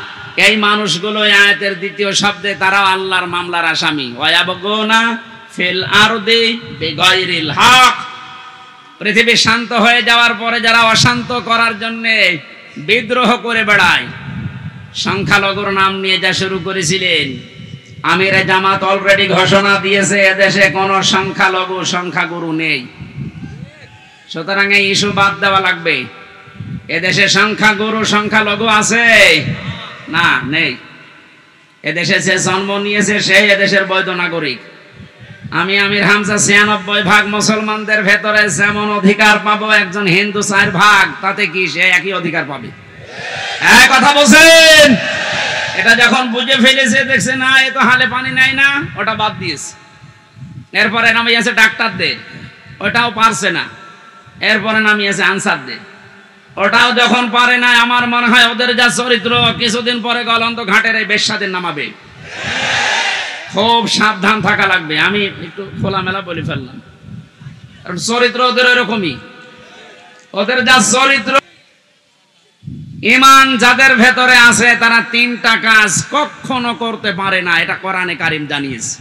এই মানুষগুলো আয়াতের দ্বিতীয় শব্দে তারাও আল্লাহর মামলার আসামি। ওয়ায়াবগুনা ফিল আরদি বিগাইরিল হক, পৃথিবী শান্ত হয়ে যাওয়ার পরে যারা অশান্ত করার জন্য বিদ্রোহ করে বেড়ায়, সংখ্যালঘুর নাম নিয়ে যা শুরু করেছিলেন, আমিরে জামাত অলরেডি ঘোষণা দিয়েছে এদেশে কোনো সংখ্যালঘু সংখ্যাগুরু নেই। সুতরাং এই ইস্যু বাদ দেওয়া লাগবে। এদেশে সংখ্যাগুরু সংখ্যালঘু আছে না? নেই। এদেশে যে জন্ম নিয়েছে সেই এদেশের বৈধ নাগরিক। আমি আমির হামজা 96% মুসলমানদের ভেতরে যেমন অধিকার পাবো, একজন হিন্দু 4%, তাতে কি সে একই অধিকার পাবে? এক কথা বলছেন। এটা যখন বুঝে ফেলেছে, দেখছে না এ তো হালে পানি নেয় না, ওটা বাদ দিয়েছে। এরপরে নামিয়েছে ডাক্তারদের, ওটাও পারছে না। এরপরে নামিয়েছে আনসারদের, ওটাও যখন পারে না, আমার মনে হয় ওদের যা চরিত্র, কিছুদিন পরে গলন্ত ঘাটের এই বেশ্যাদের নামাবে। খুব সাবধান থাকা লাগবে। আমি একটু খোলামেলা বলে ফেললাম, কারণ চরিত্র ওদের এরকমই। ওদের যা চরিত্র, ঈমান যাদের ভেতরে আছে তারা 3টা কাজ কখনো করতে পারে না, এটা কোরআনে কারীম জানিয়েছে।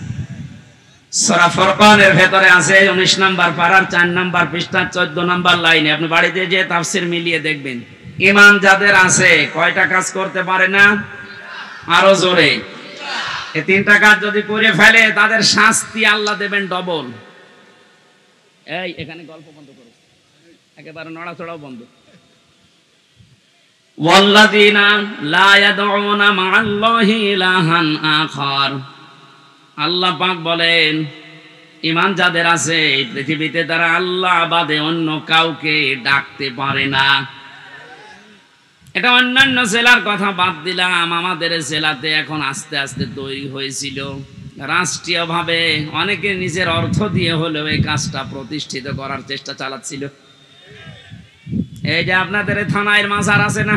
সূরা ফুরকানের ভেতরে আছে 19 নম্বর পারার 4 নম্বর পৃষ্ঠা 14 নম্বর লাইনে। আপনি বাড়িতে যে তাফসীর মিলিয়ে দেখবেন, ঈমান যাদের আছে কয়টা কাজ করতে পারে না? আরো জোরে। এই 3টা কাজ যদি করে ফেলে তাদের শাস্তি আল্লাহ দেবেন ডবল। এই এখানে গল্প বন্ধ করো, একেবারে নড়াচড়াও বন্ধ। ওয়াল্লাযীনা লা ইয়াদউনা মা'আল্লাহি ইলাহান আখার, আল্লাহ পাক বলেন ঈমান যাদের আছে এই পৃথিবীতে তারা আল্লাহ বাদে অন্য কাউকে ডাকতে পারে না। এটা অন্যান্য জেলার কথা বাদ দিলাম, আমাদের জেলাতে এখন আস্তে আস্তে তৈরি হয়েছিল রাষ্ট্রীয়ভাবে, অনেকে নিজের অর্থ দিয়ে হলেও এই কাজটা প্রতিষ্ঠিত করার চেষ্টা চালাচ্ছিল। এই যে আপনাদের থানায় মাজার আছে না,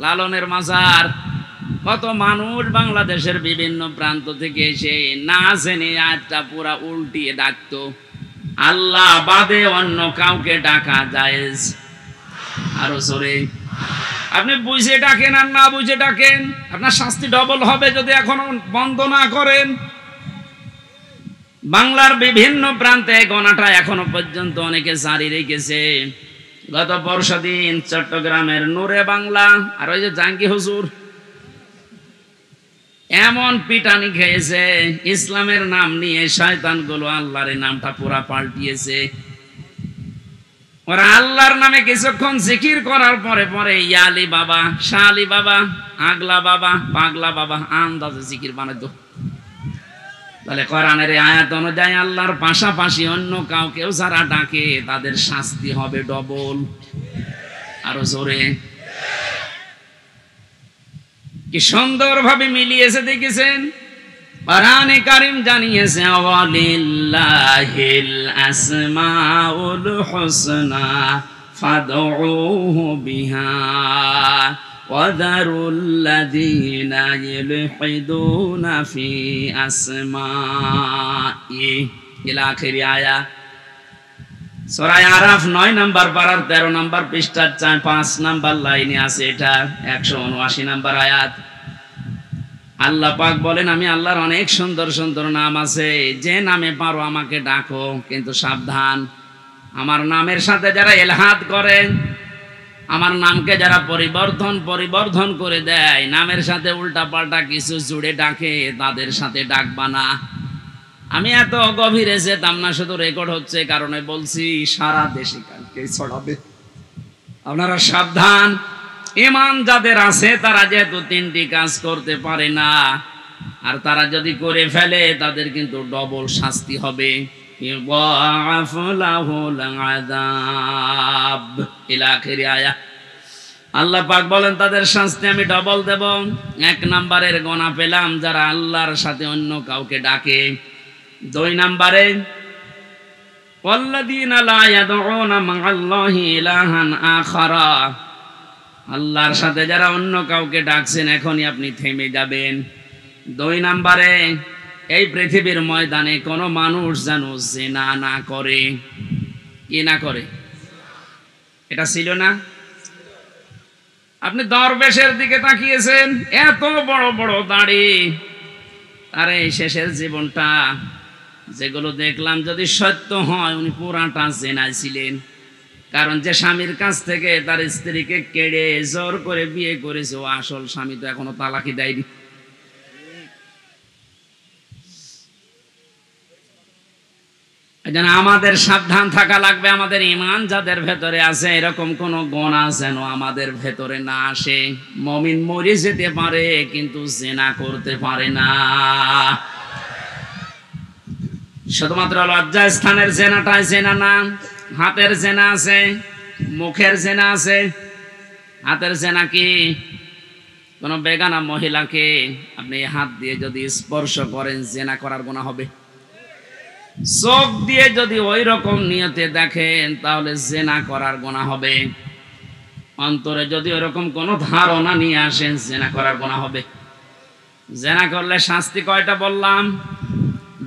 লালনের মাজার, কত মানুষ বাংলাদেশের বিভিন্ন প্রান্ত থেকে এসে না জেনে আয়াতটা পুরা উল্টিয়ে ডাকতো, আল্লাহ বাদে অন্য কাউকে ডাকা জায়েজ। আরো জোরে। আপনি বুঝে ডাকেন আর না বুঝে ডাকেন, আপনার শাস্তি ডবল হবে যদি এখনো বন্ধ না করেন। বাংলার বিভিন্ন প্রান্তে গণাটা এখনো পর্যন্ত অনেকে জারি রেখেছে। গত পরশুদিন চট্টগ্রামের নূরে বাংলা আর ওই যে জাঙ্গি হুজুর এমন পিটানি খেয়েছে, ইসলামের নাম নিয়ে শয়তানগুলো আল্লাহর নামটা পুরা পাল্টিয়েছে। ওরা আল্লাহর নামে কিছুক্ষণ জিকির করার পরে পরে ইয়ালি বাবা, শালি বাবা, আগলা বাবা, পাগলা বাবা আন্দাজে জিকির বানাইতো। তাহলে কোরআনের আয়াত অনুযায়ী আল্লাহর পাশাপাশি অন্য কাউকেও যারা ডাকে তাদের শাস্তি হবে ডবল। আরো জোরে। কি সুন্দরভাবে মিলিয়েছে দেখেছেন। কোরআনে কারীম জানিয়েছে ওয়ালিল্লাহিল আসমাউল হুসনা ফাদউহু বিহা ওয়াদারুল্লাযীনা ইলহিদুনা ফি আসমাই ইলা আখিরি আয়া। সূরা আরাফ 9 নম্বর পারার 13 নম্বর পৃষ্ঠার 5 নম্বর লাইনে আছে, এটা 179 নম্বর আয়াত। আল্লাহ পাক বলেন আমি আল্লাহর অনেক সুন্দর সুন্দর নাম আছে, যে নামে পারো আমাকে ডাকো, কিন্তু সাবধান আমার নামের সাথে যারা ইলহাদ করে, আমার নামকে যারা পরিবর্ধন করে দেয়, নামের সাথে উল্টা পাল্টা কিছু জুড়ে ডাকে, তাদের সাথে ডাকবা না। আমি এত গভীরে যেতাম না, শুধু রেকর্ড হচ্ছে কারণে বলছি, সারা দেশে কালকে ছড়াবে। আপনারা সাবধান। ঈমান যাদের আছে তারা যেহেতু 3টি কাজ করতে পারে না, আর তারা যদি করে ফেলে তাদের কিন্তু ডবল শাস্তি হবে। আল্লাহ পাক বলেন তাদের শাস্তি আমি ডবল দেব। 1 নম্বরের গোনা পেলাম যারা আল্লাহর সাথে অন্য কাউকে ডাকে। 2 নম্বরে ওয়াল্লাযীনা লা ইয়াদউনা মা'আল্লাহি ইলাহান আখারা, আল্লাহর সাথে যারা অন্য কাউকে ডাকছেন এখনই আপনি থেমে যাবেন। 2 নম্বরে এই পৃথিবীর ময়দানে কোনো মানুষ যেন জিনা না করে। কি না করে? এটা ছিল না? আপনি দরবেশের দিকে তাকিয়েছেন, এত বড় বড় দাড়ি, আরে শেষের জীবনটা যেগুলো দেখলাম যদি সত্য হয় উনি পুরাটা জিনায় ছিলেন। কারণ যে স্বামীর কাছ থেকে তার স্ত্রীকে কেড়ে জোর করে বিয়ে করেছে, ও আসল স্বামী তো এখনো তালাকি দেয়নি। আমাদের সাবধান থাকা লাগবে। আমাদের ঈমান যাদের ভেতরে আছে এরকম কোন গুনাহ যেন আমাদের ভেতরে না আসে। মুমিন মরে যেতে পারে কিন্তু জিনা করতে পারে না। শুধুমাত্র লজ্জা স্থানের জেনাটাই জেনা না, হাতের জেনা আছে, মুখের জেনা আছে। হাতের জেনা কি? কোন বেগানা মহিলাকে আপনি হাত দিয়ে যদি স্পর্শ করেন জেনা করার গুনাহ হবে। চোখ দিয়ে যদি ওই রকম নিয়তে দেখেন তাহলে জেনা করার গুনাহ হবে। অন্তরে যদি ওইরকম কোন ধারণা নিয়ে আসেন জেনা করার গুনাহ হবে। জেনা করলে শাস্তি কয়টা বললাম?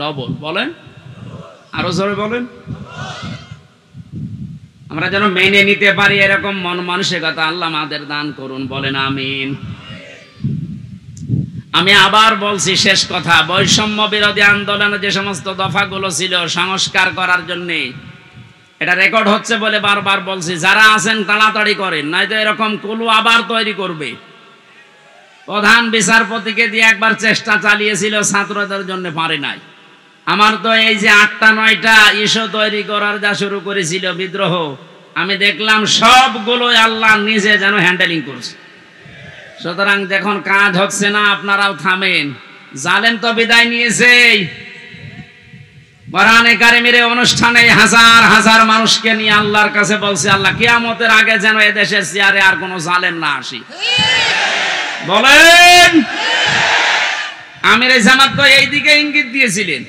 ডবল। বলেন, আরো জোরে বলেন। আমরা যেন মেনে নিতে পারি এরকম মন মানসিকতা আল্লাহ আমাদের দান করুন, বলেন আমিন। আমি আবার বলছি, শেষ কথা, বৈষম্য বিরোধী আন্দোলনে যে সমস্ত দফাগুলো ছিল সংস্কার করার জন্য, এটা রেকর্ড হচ্ছে বলে বারবার বলছি, যারা আছেন তাড়াতাড়ি করেন, নয়তো এরকম কুলু আবার তৈরি করবে। প্রধান বিচারপতিকে দিয়ে একবার চেষ্টা চালিয়েছিল, ছাত্রদের জন্য পারে নাই। আমার তো এই যে 8টা 9টা ইস্যু তৈরি করার যা শুরু করেছিল বিদ্রোহ, আমি দেখলাম সবগুলো আল্লাহ নিজে যেন হ্যান্ডেলিং করছে। সুতরাং যখন কাজ হচ্ছে না আপনারাও থামেন। জালেম তো বিদায় নিয়েছে। কোরআনে কারিমের অনুষ্ঠানে হাজার হাজার মানুষকে নিয়ে আল্লাহর কাছে বলছে, আল্লাহ কিয়ামতের আগে যেন এদেশের চেয়ারে আর কোনো জালেম না আসে। বলেন, আমির জামাত তো এই দিকে ইঙ্গিত দিয়েছিলেন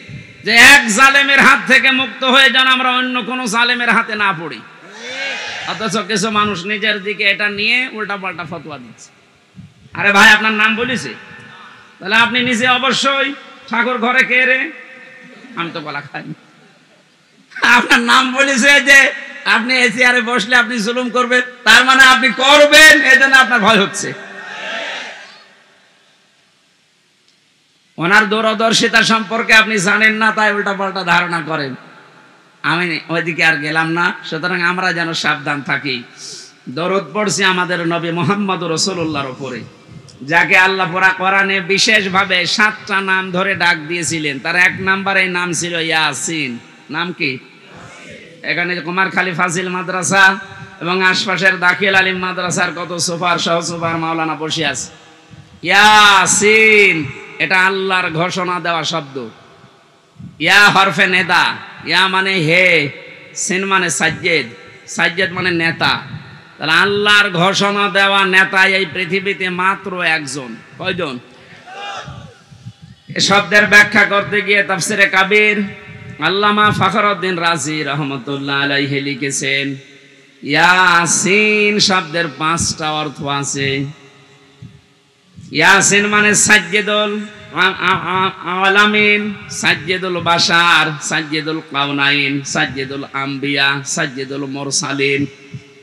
যে এক জালেমের হাত থেকে মুক্ত হয়ে যেন আমরা অন্য কোনো জালেমের হাতে না পড়ি। অথচ কিছু মানুষ নিজের দিকে এটা নিয়ে উল্টা পাল্টা ফতোয়া দিচ্ছে। আরে ভাই, আপনার নাম বলেছে, তাহলে আপনি নিজে অবশ্যই ঠাকুর ঘরে কে রে? আমি তো বলা খাইনি। আপনার নাম বলেছে যে আপনি এই চেয়ারে বসলে আপনি জুলুম করবেন, তার মানে আপনি করবেন, এজন্য আপনার ভয় হচ্ছে। ওনার দূরদর্শিতা সম্পর্কে আপনি জানেন না, তাই উল্টাপাল্টা ধারণা করেন। আমি ওইদিকে আর গেলাম না। সুতরাং আমরা যেন সাবধান থাকি। দরুদ পড়ছি আমাদের নবী মুহাম্মদ রাসূলুল্লাহর উপরে, যাকে আল্লাহ পুরা কোরআনে বিশেষভাবে 7টা নাম ধরে ডাক দিয়েছিলেন। তার 1 নম্বরের নাম ছিল ইয়াসিন। নাম কি? এখানে কুমারখালী ফাজিল মাদ্রাসা এবং আশপাশের দাখিল আলিম মাদ্রাসার কত সুপার সহ সুপার মাওলানা বসে আছে। ইয়াসিন এটা আল্লাহর ঘোষণা দেওয়া শব্দ। ইয়া হরফে নেদা, ইয়া মানে হে, সিন মানে সাজ্জেদ, সাজ্জেদ মানে নেতা। তাহলে আল্লাহর ঘোষণা দেওয়া নেতা এই পৃথিবীতে মাত্র একজন। কয়জন? এই শব্দের ব্যাখ্যা করতে গিয়ে তাফসিরে কাবির আল্লামা ফখরউদ্দিন রাজি রহমতুল্লাহ আলাইহি লিখেছেন, ইয়াসিন শব্দের 5টা অর্থ আছে। ইয়াসিন মানে সাজ্জেদুল আলামিন, সাজ্জেদুল বাশার, সাজ্জেদুল কাউনাইন, সাজ্জেদুল আম্বিয়া, সাজ্জেদুল মুরসালিন।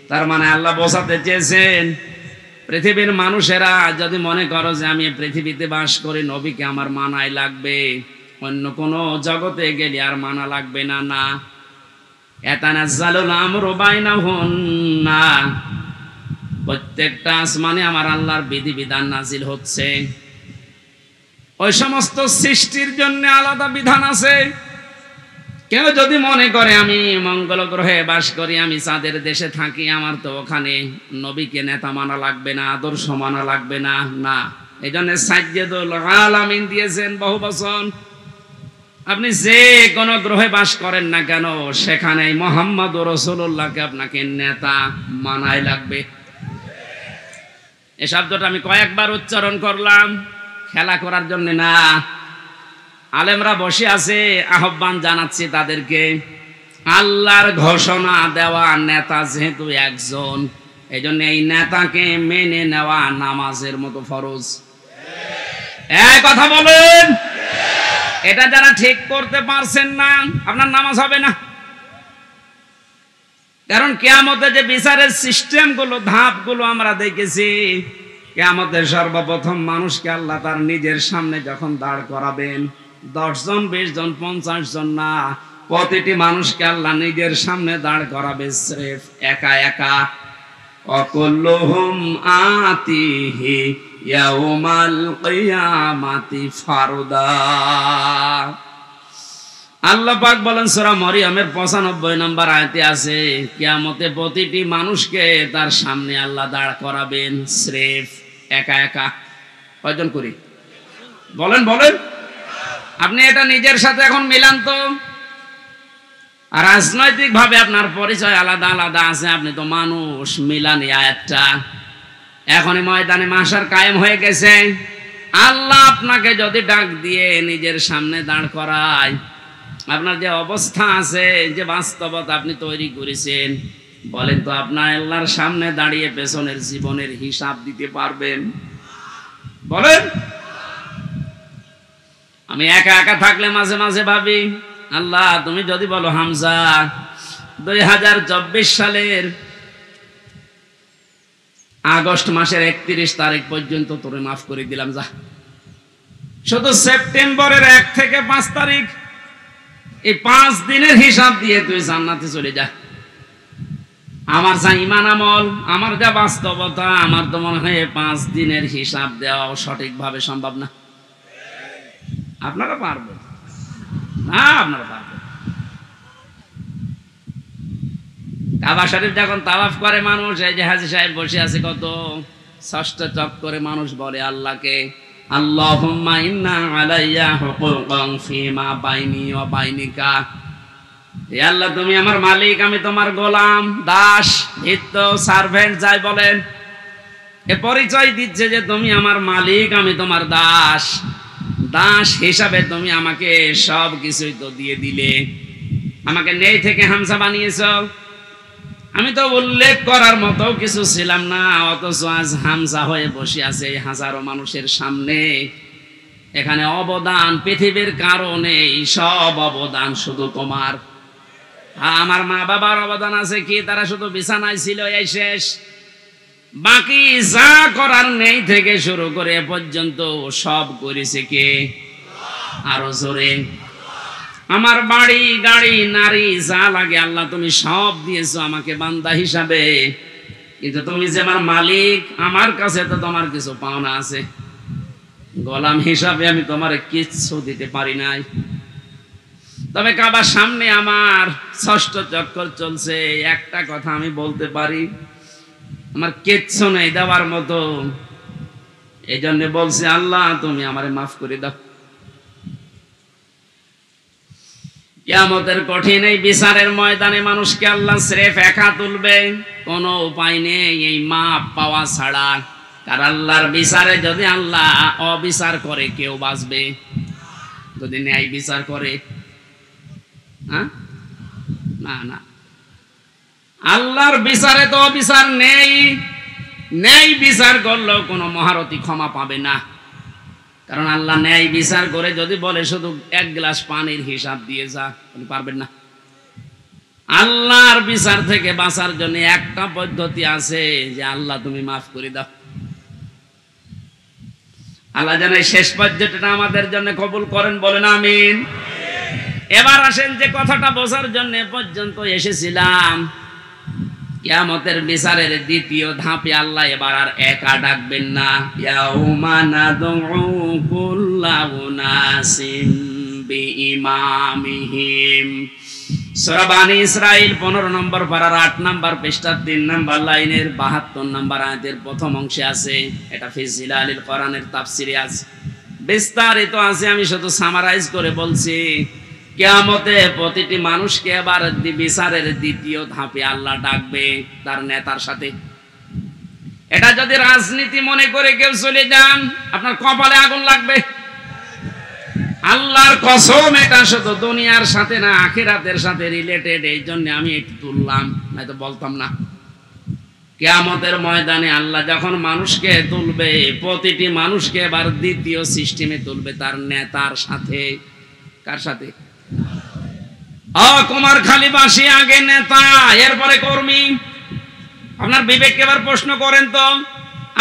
তার মানে আল্লাহ বোঝাতে চেয়েছেন পৃথিবীর মানুষেরা যদি মনে করো যে আমি পৃথিবীতে বাস করি, নবীকে আমার মানাই লাগবে, অন্য কোন জগতে গেলে আর মানা লাগবে না। না, ইয়াতানাজ্জালুল আমরু বাইনাহুন্না, প্রত্যেকটা আসমানে আমার আল্লাহর বিধিবিধান নাজিল হচ্ছে। ওই সমস্ত সৃষ্টির জন্য আলাদা বিধান আছে। কেউ যদি মনে করে আমি মঙ্গল গ্রহে বাস করি, আমি চাঁদের দেশে থাকি, আমার তো ওখানে নবীকে নেতা মানা লাগবে না, আদর্শ মানা লাগবে না। না, এই জন্য সাজ্জেদুল আলামিন দিয়েছেন বহু বচন। আপনি যে কোন গ্রহে বাস করেন না কেন, সেখানে মুহাম্মদ রাসূলুল্লাহকে আপনাকে নেতা মানাই লাগবে। এই শব্দটা আমি কয়েকবার উচ্চারণ করলাম, খেলা করার জন্য না। আলেমরা বসে আছে, আহ্বান জানাচ্ছি তাদেরকে। আল্লাহর ঘোষণা দেওয়া নেতা যেহেতু একজন, এই জন্য এই নেতাকে মেনে নেওয়া নামাজের মতো ফরজ। এই কথা বলেন। এটা যারা ঠিক করতে পারছেন না, আপনার নামাজ হবে না। কারণ কিয়ামতে যে বিচারের সিস্টেমগুলো, ধাপগুলো আমরা দেখেছি, কিয়ামতের সর্বপ্রথম মানুষকে আল্লাহ তার নিজের সামনে যখন দাঁড় করাবেন, 10 জন 20 জন 50 জন না, প্রতিটি মানুষকে আল্লাহ নিজের সামনে দাঁড় করাবে স্রেফ একা একা। অকুল্লুহুম আতিহি ইয়াউমাল কিয়ামাতি ফারদা। আল্লাহ পাক বলেন সূরা মরিয়মের 95 নম্বর আয়াতে আছে, কিয়ামতে প্রতিটি মানুষকে তার সামনে আল্লাহ দাঁড় করাবেন স্রেফ একা একা। কয়জন করি? বলেন বলেন। আপনি এটা নিজের সাথে এখন মিলান তো। আর রাজনৈতিক ভাবে আপনার পরিচয় আলাদা আলাদা আছে, আপনি তো মানুষ। মিলান এই আয়াতটা। এখনই ময়দানে মাশার কায়েম হয়ে গেছে। আল্লাহ আপনাকে যদি ডাক দিয়ে নিজের সামনে দাঁড় করায়, আপনার যে অবস্থা আছে, যে বাস্তবতা আপনি তৈরি করেছেন, বলেন তো আপনার আল্লাহর সামনে দাঁড়িয়ে পেছনের জীবনের হিসাব দিতে পারবেন? বলেন। আমি একা একা থাকলে মাঝে মাঝে ভাবি, আল্লাহ তুমি যদি বলো হামজা 2024 সালের আগস্ট মাসের 31 তারিখ পর্যন্ত তোরে মাফ করে দিলাম, যা। শুধু সেপ্টেম্বরের 1 থেকে 5 তারিখ, এই 5 দিনের হিসাব দিয়ে তুই জান্নাতে চলে যা। আমার যা ঈমান আমল, আমার যা বাস্তবতা, আমার তো মনে হয় 5 দিনের হিসাব দেওয়া সঠিকভাবে সম্ভব না। আপনারা পারবেন না? আপনারা পারবেন। কাবা শরীফ যখন তাওয়াফ করে মানুষ, এই যে হাজী সাহেব বসে আছে, কত 6টা চক্করে মানুষ বলে আল্লাহকে, আল্লাহুম্মা ইন্না আলাইয়া হুকুকান ফিমা বাইনি ওয়া বাইনিকা। হে আল্লাহ তুমি আমার মালিক, আমি তোমার গোলাম, দাস, ভৃত্য, সার্ভেন্ট যাই বলেন। এ পরিচয় দিচ্ছে যে তুমি আমার মালিক, আমি তোমার দাস। দাস হিসাবে তুমি আমাকে সব কিছুই তো দিয়ে দিলে। আমাকে নেই থেকে হামজা বানিয়েছো। আমি তো উল্লেখ করার মতো কিছু ছিলাম না, অথচ আজ হামজা হয়ে বসে আছে হাজারো মানুষের সামনে। এখানে অবদান পৃথিবীর কারণে, সব অবদান শুধু তোমার। আমার মা বাবার অবদান আছে কি? তারা শুধু বিছানায় ছিল, এই শেষ। বাকি যা করার নেই থেকে শুরু করে এ পর্যন্ত সব করেছে কে? আরো জোরে। আমার বাড়ি গাড়ি নারী যা লাগে আল্লাহ তুমি সব দিয়েছো আমাকে বান্দা হিসাবে, কিন্তু তুমি যে আমার মালিক, আমার কাছে তো তোমার কিছু পাওনা আছে। গোলাম হিসাবে আমি তোমার কিচ্ছু দিতে পারি নাই। তবে কাবার সামনে আমার ষষ্ঠ চক্কর চলছে, একটা কথা আমি বলতে পারি, আমার কিচ্ছু নেই দেওয়ার মতো। এই জন্য বলছি আল্লাহ তুমি আমারে মাফ করে দাও। কিয়ামতের কঠিন এই বিচারের ময়দানে মানুষকে আল্লাহ স্রেফ একা তুলবে, কোনো উপায় নেই এই মাপ পাওয়া ছাড়া। কারণ আল্লাহর বিচারে যদি আল্লাহ অবিচার করে কেউ বাঁচবে? যদি ন্যায় বিচার করে, না না, আল্লাহর বিচারে তো অবিচার নেই। ন্যায় বিচার করলেও কোনো মহারথী ক্ষমা পাবে না। কারণ আল্লাহ ন্যায় বিচার করে যদি বলে শুধু এক গ্লাস পানির হিসাব দিয়ে যা, পারবেন না। আল্লাহর বিচার থেকে বাঁচার জন্য একটা পদ্ধতি আছে, যে আল্লাহ তুমি মাফ করে দাও। আল্লাহ যেন শেষ পর্যন্তটা আমাদের জন্য কবুল করেন, বলেন আমিন। এবার আসেন যে কথাটা বোঝার জন্য পর্যন্ত এসেছিলাম, কিয়ামতের বিচারের দ্বিতীয় ধাপে আল্লাহ এবার আর একা ডাকবেন না। ইয়াউমা নাদউ কুল্লা উনাসিম বিইমামিহিম। সূরা বানী ইসরাঈল 15 নম্বর পারার 8 নম্বর পৃষ্ঠা 3 নম্বর লাইনের 72 নম্বর আয়াতের প্রথম অংশে আছে। এটা ফি জিলালিল কোরআনের তাফসিরে আছে, বিস্তারিত আছে। আমি শুধু সামারাইজ করে বলছি। কিয়ামতে প্রতিটি মানুষকে এবার বিচারের দ্বিতীয় ধাপে আল্লাহ ডাকবে তার নেতার সাথে। এটা যদি রাজনীতি মনে করে কেউ চলে যান, আপনার কপালে আগুন লাগবে। আল্লাহর কসম, এটা শুধু দুনিয়ার সাথে না, আখিরাতের সাথে রিলেটেড। এই জন্য আমি একটু তুললাম, নয়তো বলতাম না। কিয়ামতের ময়দানে আল্লাহ যখন মানুষকে তুলবে, প্রতিটি মানুষকে এবার দ্বিতীয় সিস্টেমে তুলবে তার নেতার সাথে। কার সাথে? কুমারখালীবাসী আগে নেতা, এরপরে কর্মী। আপনার বিবেককে এবার প্রশ্ন করেন তো,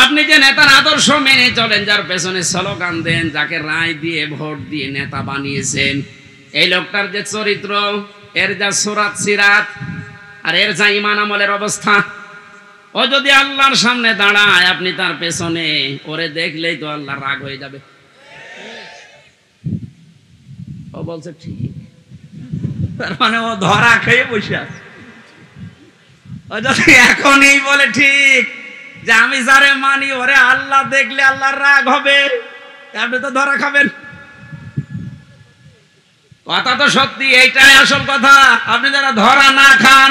আপনি যে নেতার আদর্শ মেনে চলেন, যার পেছনে স্লোগান দেন, যাকে রায় দিয়ে ভোট দিয়ে নেতা বানিয়েছেন, এই লোকটার যে চরিত্র, এর যা সুরাত সিরাত, আর এর যা ঈমান আমলের অবস্থা, ও যদি আল্লাহর সামনে দাঁড়ায়, আপনি তার পেছনে, ওরে দেখলেই তো আল্লাহ রাগ হয়ে যাবে। ও বলছে ঠিক, তার মানে ও ধরা খেয়ে বসে আছে। ও যদি এখনই বলে ঠিক যে আমি যারে মানি ওরে আল্লাহ দেখলে আল্লাহর রাগ হবে, আপনি তো ধরা খাবেন। কথা তো সত্যি, এইটাই আসল কথা। আপনি যারা ধরা না খান,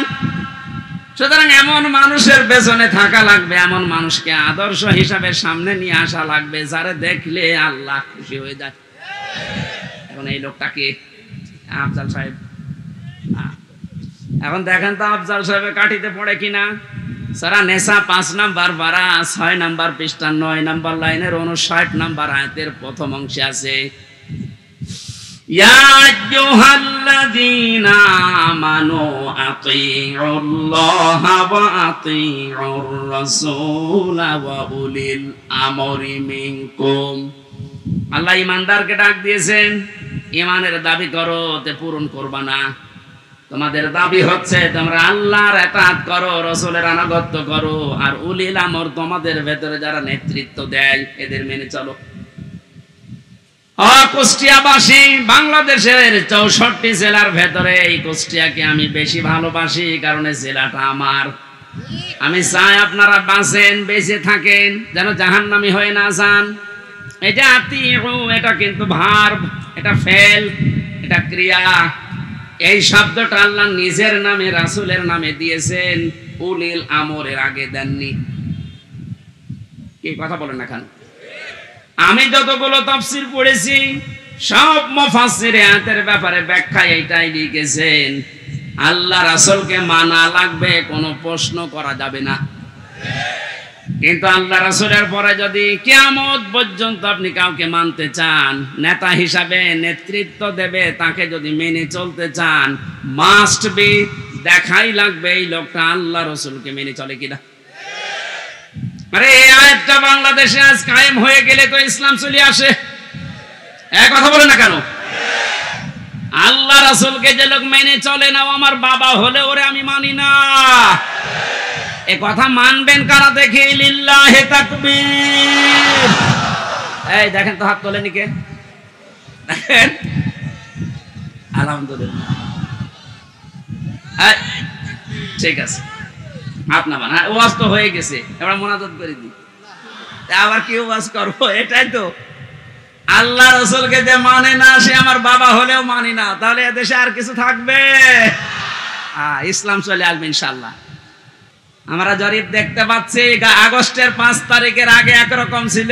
সুতরাং এমন মানুষের পেছনে থাকা লাগবে, এমন মানুষকে আদর্শ হিসাবে সামনে নিয়ে আসা লাগবে, যারে দেখলে আল্লাহ খুশি হয়ে যায়। এখন এই লোকটাকে আফজাল সাহেব, এখন দেখেন তো আফজাল সাহেবের কাঠিতে পড়ে কিনা। সারা নেশা 5 নাম্বার পারা 6 নাম্বার পৃষ্ঠা 9 নাম্বার লাইনের 59 নাম্বার আয়াতের প্রথম অংশে আছে, ইয়া আইয়ুহাল্লাযীনা আমানু আতিউল্লাহা ওয়া আতিউর রাসূলা ওয়া উলিল আমরি মিনকুম। আল্লাহ ইমানদারকে ডাক দিয়েছেন, ইমানের দাবি করো, তে পূরণ করবা না। তোমাদের দাবি হচ্ছে তোমরা আল্লাহর ইতাআত করো, রাসূলের আনুগত্য করো, আর উলিল আমর তোমাদের ভেতরে যারা নেতৃত্ব দেয় এদের মেনে চলো। কুষ্টিয়াবাসী, বাংলাদেশের 64 জেলার ভেতরে এই কুষ্টিয়াকে আমি বেশি ভালোবাসি, কারণ এই জেলাটা আমার। আমি চাই আপনারা বাঁচেন, বেঁচে থাকেন, যেন জাহান্নামী হয়ে না যান। এটা আতিউ, এটা কিন্তু ভার্ব, এটা ফেল, এটা ক্রিয়া। এই শব্দটা আল্লাহ নিজের নামে রাসূলের নামে দিয়েছেন, উলিল আমরের আগে দেননি। কি কথা বলেন না কেন? আমি যতগুলো তাফসীর পড়েছি, সব মুফাসসিরে আয়াতের ব্যাপারে ব্যাখ্যা এইটাই লিখেছেন, আল্লাহ রাসূলকে মানা লাগবে, কোনো প্রশ্ন করা যাবে না। কিন্তু আল্লাহ রাসূলের পরে যদি কিয়ামত পর্যন্ত আপনি কাউকে মানতে চান, নেতা হিসাবে নেতৃত্ব দেবে, তাকে যদি মেনে চলতে চান, মাস্ট বি দেখাই লাগবে এই লোকটা আল্লাহ রাসূলকে মেনে চলে কিনা। আরে এই আয়াতটা বাংলাদেশে আজ কায়েম হয়ে গেলে তো ইসলাম চলে আসে। এক কথা বলে না কেন? আল্লাহ রাসূলকে যে লোক মেনে চলে না, আমার বাবা হলে ওরে আমি মানি না, এ কথা মানবেন কারা? দেখে লিল্লাহি তাকবীর। এই দেখেন তো, হাত তোলেনি কে? দেখেন, আলহামদুলিল্লাহ। ঠিক আছে, হাত নামান। ওয়াজ তো হয়ে গেছে, এবার মোনাজাত করে দিই। আবার কি ওয়াজ করবো? এটাই তো, আল্লাহ রাসূলকে যে মানে না সে আমার বাবা হলেও মানি না, তাহলে এদেশে আর কিছু থাকবে? ইসলাম চলে আসবে ইনশাআল্লাহ। আমরা জরিপ দেখতে পাচ্ছি, আগস্টের 5 তারিখের আগে একরকম ছিল,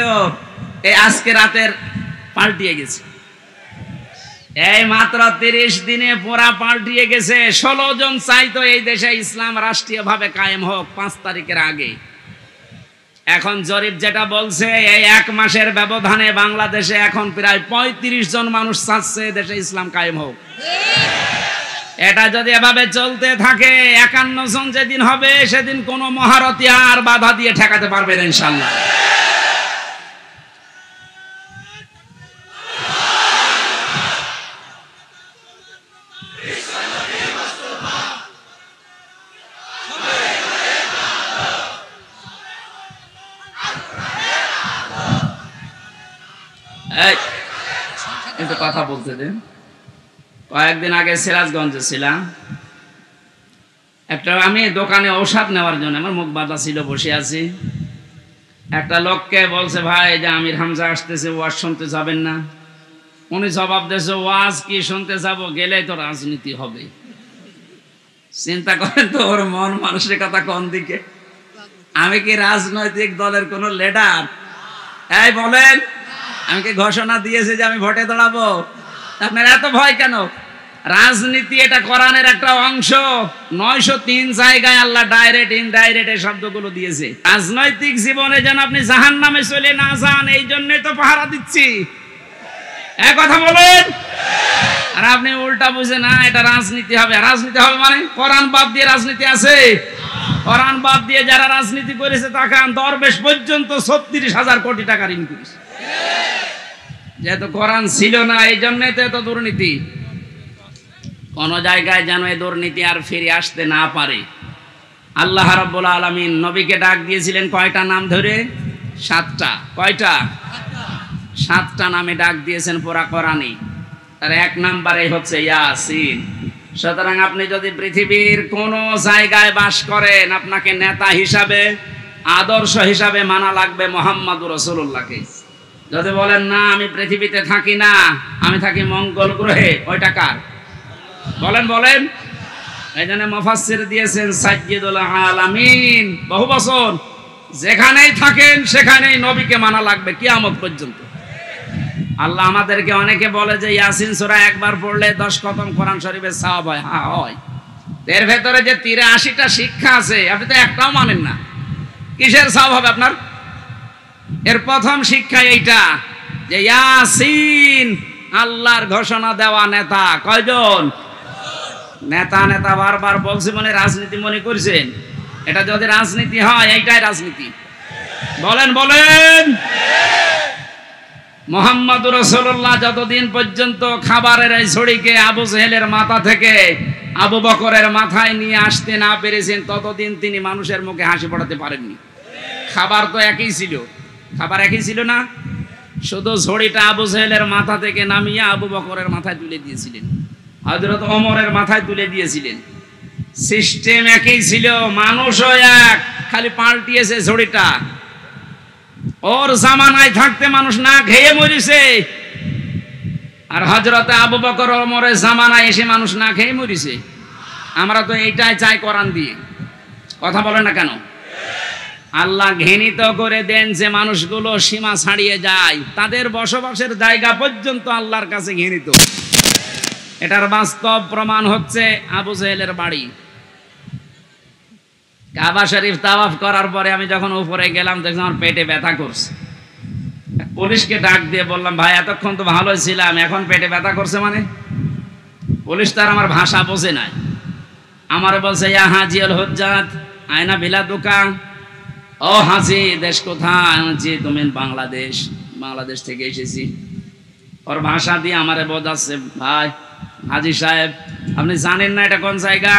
এই আজকে রাতের পাল্টিয়ে গেছে। এই মাত্র 30 দিনে পুরা পাল্টিয়ে গেছে। 16 জন চাইতো এই দেশে ইসলাম রাষ্ট্রীয়ভাবে কায়েম হোক 5 তারিখের আগে। এখন জরিপ যেটা বলছে, এই 1 মাসের ব্যবধানে বাংলাদেশে এখন প্রায় 35 জন মানুষ চাচ্ছে দেশে ইসলাম কায়েম হোক। এটা যদি এভাবে চলতে থাকে, 51 জন যেদিন হবে সেদিন কোন মহারথী আর বাধা দিয়ে ঠেকাতে পারবে না ইনশাআল্লাহ। একটু কথা বলতে দেন। কয়েকদিন আগে সিরাজগঞ্জে ছিলাম, একটা আমি দোকানে ঔষধ নেওয়ার জন্য, আমার মুখ বাঁধা ছিল, বসে আছি। একটা লোককে বলছে, ভাই যে আমির হামজা আসতেছে, ওয়াজ শুনতে যাবেন না? উনি জবাব দিয়েছে, ওয়াজ কি শুনতে যাব, গেলেই তো রাজনীতি হবে। চিন্তা করেন তো, ওর মন মানসিকতা কোন দিকে। আমি কি রাজনৈতিক দলের কোন লিডার? এই বলেন, আমি কি ঘোষণা দিয়েছি যে আমি ভোটে দাঁড়াবো? আপনার এত ভয় কেন? রাজনীতি এটা কোরআনের একটা অংশ। 903 জায়গায় আল্লাহ ডাইরেক্ট ইনডাইরেক্ট এই শব্দগুলো দিয়েছে। রাজনৈতিক জীবনে যেন আপনি জাহান্নামে চলে না যান, এই জন্যই তো পাহারা দিচ্ছি। এক কথা বলেন। আর আপনি উল্টা বুঝে না, এটা রাজনীতি হবে। রাজনীতি হবে মানে কোরআন বাদ দিয়ে রাজনীতি আছে? কোরআন বাদ দিয়ে যারা রাজনীতি করেছে, তাকান, দরবেশ পর্যন্ত 36,000 কোটি টাকা ঋণ করেছে। যেহেতু কোরআন ছিল না, এই জন্যই তো এত দুর্নীতি। কোন জায়গায় যেন এই দুর্নীতি আর ফিরে আসতে না পারে। আল্লাহ রাব্বুল আলামিন নবীকে ডাক দিয়েছিলেন কয়টা নাম ধরে? 7টা। কয়টা? 7টা নামে ডাক দিয়েছেন পুরা কোরআনে। তার 1 নম্বরে হচ্ছে ইয়াসিন। সুতরাং আপনি যদি পৃথিবীর কোন জায়গায় বাস করেন, আপনাকে নেতা হিসাবে, আদর্শ হিসাবে মানা লাগবে মুহাম্মদুর রাসূলুল্লাহকে। যদি বলেন না আমি পৃথিবীতে থাকি না, আমি থাকি মঙ্গল গ্রহে, ওইটা কার? বলেন বলেন। এই জন্য মুফাসসির দিয়েছেন সাইয়্যিদুল আলামিন। বহু বছর যেখানেই থাকেন সেখানেই নবীকে মানা লাগবে কিয়ামত পর্যন্ত। আল্লাহ আমাদেরকে, অনেকে বলে যে ইয়াসিন সূরা একবার পড়লে 10 খতম কোরআন শরীফের সওয়াব হয়। হ্যাঁ হয়। এর ভেতরে যে 83টা শিক্ষা আছে, আপনি তো একটাও মানেন না। কিসের সওয়াব হবে আপনার? এর প্রথম শিক্ষা এইটা যে ইয়াসিন আল্লাহর ঘোষণা দেওয়া নেতা। কয়জন? নেতা নেতা বারবার বলছি, মনে রাজনীতি মনে করছেন? এটা যদি রাজনীতি হয়, এইটাই রাজনীতি। বলেন বলেন। মুহাম্মদুর রাসূলুল্লাহ যতদিন পর্যন্ত খাবারের এই ছড়িকে আবু জেহেলের মাথা থেকে আবু বকরের মাথায় নিয়ে আসতে না পেরেছেন, ততদিন তিনি মানুষের মুখে হাসি ফোটাতে পারেননি। খাবার তো একই ছিল, খাবার একই ছিল না, শুধু ঝড়িটা আবু জেহেলের মাথা থেকে নামিয়ে আবু বকরের মাথায় তুলে দিয়েছিলেন, হযরত ওমরের মাথায় তুলে দিয়েছিলেন। সিস্টেম একই ছিল, মানুষও এক, খালি পাল্টিয়েছে ঝড়িটা। ওর জামানায় থাকতে মানুষ না খেয়ে মরিছে, আর হযরতে আবু বকর ওমরের জামানায় এসে মানুষ না খেয়ে মরিছে। আমরা তো এইটাই চাই কোরআন দিয়ে। কথা বলেন না কেন? আল্লাহ ঘৃণিত করে দেন যে মানুষগুলো সীমা ছাড়িয়ে যায়, তাদের বসবাসের জায়গা পর্যন্ত আল্লাহর কাছে ঘৃণিত। এটার বাস্তব প্রমাণ হচ্ছে আবু জেহেলের বাড়ি। কাবা শরীফ তাওয়াফ করার পরে আমি যখন উপরে গেলাম দেখলাম আমার পেটে ব্যথা করছে। পুলিশকে ডাক দিয়ে বললাম, ভাই এতক্ষণ তো ভালোই ছিলাম, এখন পেটে ব্যথা করছে মানে? পুলিশ তার আমার ভাষা বোঝে নাই, আমার বলছে ইয়া হাজি আল হুজ্জাত আয়না বিলা দোকান। ও হাজি, দেশ কোথায়? জি তুমি বাংলাদেশ। বাংলাদেশ থেকে এসেছি। ওর ভাষা দিয়ে আমারে বোঝাচ্ছে, ভাই হাজি সাহেব আপনি জানেন না এটা কোন জায়গা?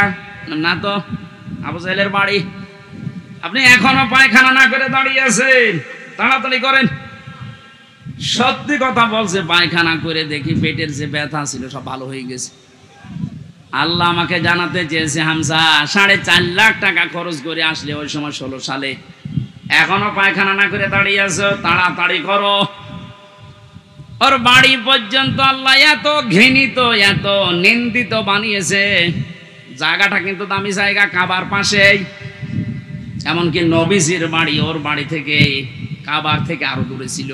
না তো। আবু জাহেলের বাড়ি। আপনি এখনো পায়খানা না করে দাঁড়িয়ে আছেন, তাড়াতাড়ি করেন। সত্যি কথা বলছে, পায়খানা করে দেখি পেটের যে ব্যথা ছিল সব ভালো হয়ে গেছে। আল্লাহ আমাকে জানাতে চেয়েছে, হামজা 4.5 লাখ টাকা খরচ করে আসলে ওই সময় 16 সালে, এখনো পায়খানা না করে দাঁড়িয়ে আছো, তাড়াতাড়ি করো। ওর বাড়ি পর্যন্ত আল্লাহ এত ঘৃণিত এত নিন্দিত বানিয়েছে। জায়গাটা কিন্তু দামি জায়গা, কাবার পাশেই। এমনকি নবীজির বাড়ি ওর বাড়ি থেকে কাবার থেকে আরো দূরে ছিল,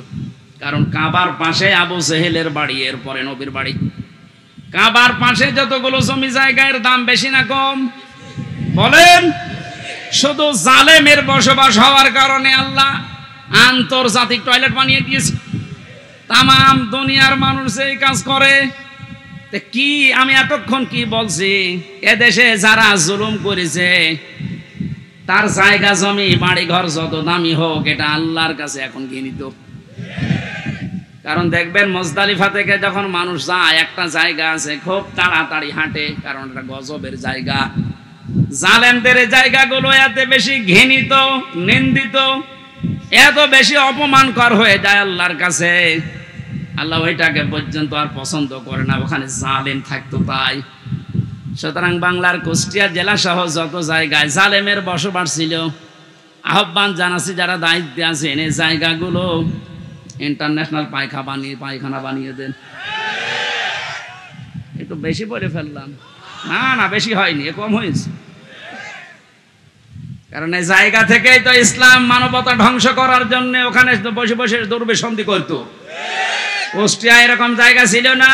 কারণ কাবার পাশে আবু জেহেলের বাড়ি, এরপরে নবীর বাড়ি। কাবার পাশে যতগুলো জমি জায়গার দাম বেশি না কম বলেন? শুধু জালেমের বসবাস হওয়ার কারণে আল্লাহ আন্তর্জাতিক টয়লেট বানিয়ে দিয়েছে। তামাম দুনিয়ার মানুষ এই কাজ করে। কি আমি এতক্ষণ কি বলছি? এদেশে যারা জুলুম করেছে তার জায়গা জমি বাড়ি ঘর যত দামি হোক, এটা আল্লাহর কাছে এখন ঘৃণিত। কারণ দেখবেন মুজদালিফা থেকে যখন মানুষ যায়, একটা জায়গা আছে খুব তাড়াতাড়ি হাঁটে, কারণ এটা গজবের জায়গা। জালেমদের জায়গাগুলো এত বেশি ঘৃণিত, নিন্দিত, এত বেশি অপমানকর হয়ে যায় আল্লাহর কাছে, আল্লাহ ওইটাকে পর্যন্ত আর পছন্দ করে না, ওখানে জালেম থাকতো তাই। সুতরাং বাংলার কুষ্টিয়া জেলা সহ যত জায়গায় জালেমের বসবাস ছিল, আহ্বান জানাচ্ছি যারা দায়িত্বে আছেন এই জায়গাগুলো ইন্টারন্যাশনাল পায়খানা বানিয়ে দেন। একটু বেশি বলে ফেললাম? না না, বেশি হয়নি, কম হয়েছে। কারণ এই জায়গা থেকেই তো ইসলাম মানবতা ধ্বংস করার জন্য ওখানে বসে বসে দুর্বিসন্ধি করতো। কুষ্টিয়া এরকম জায়গা ছিল না,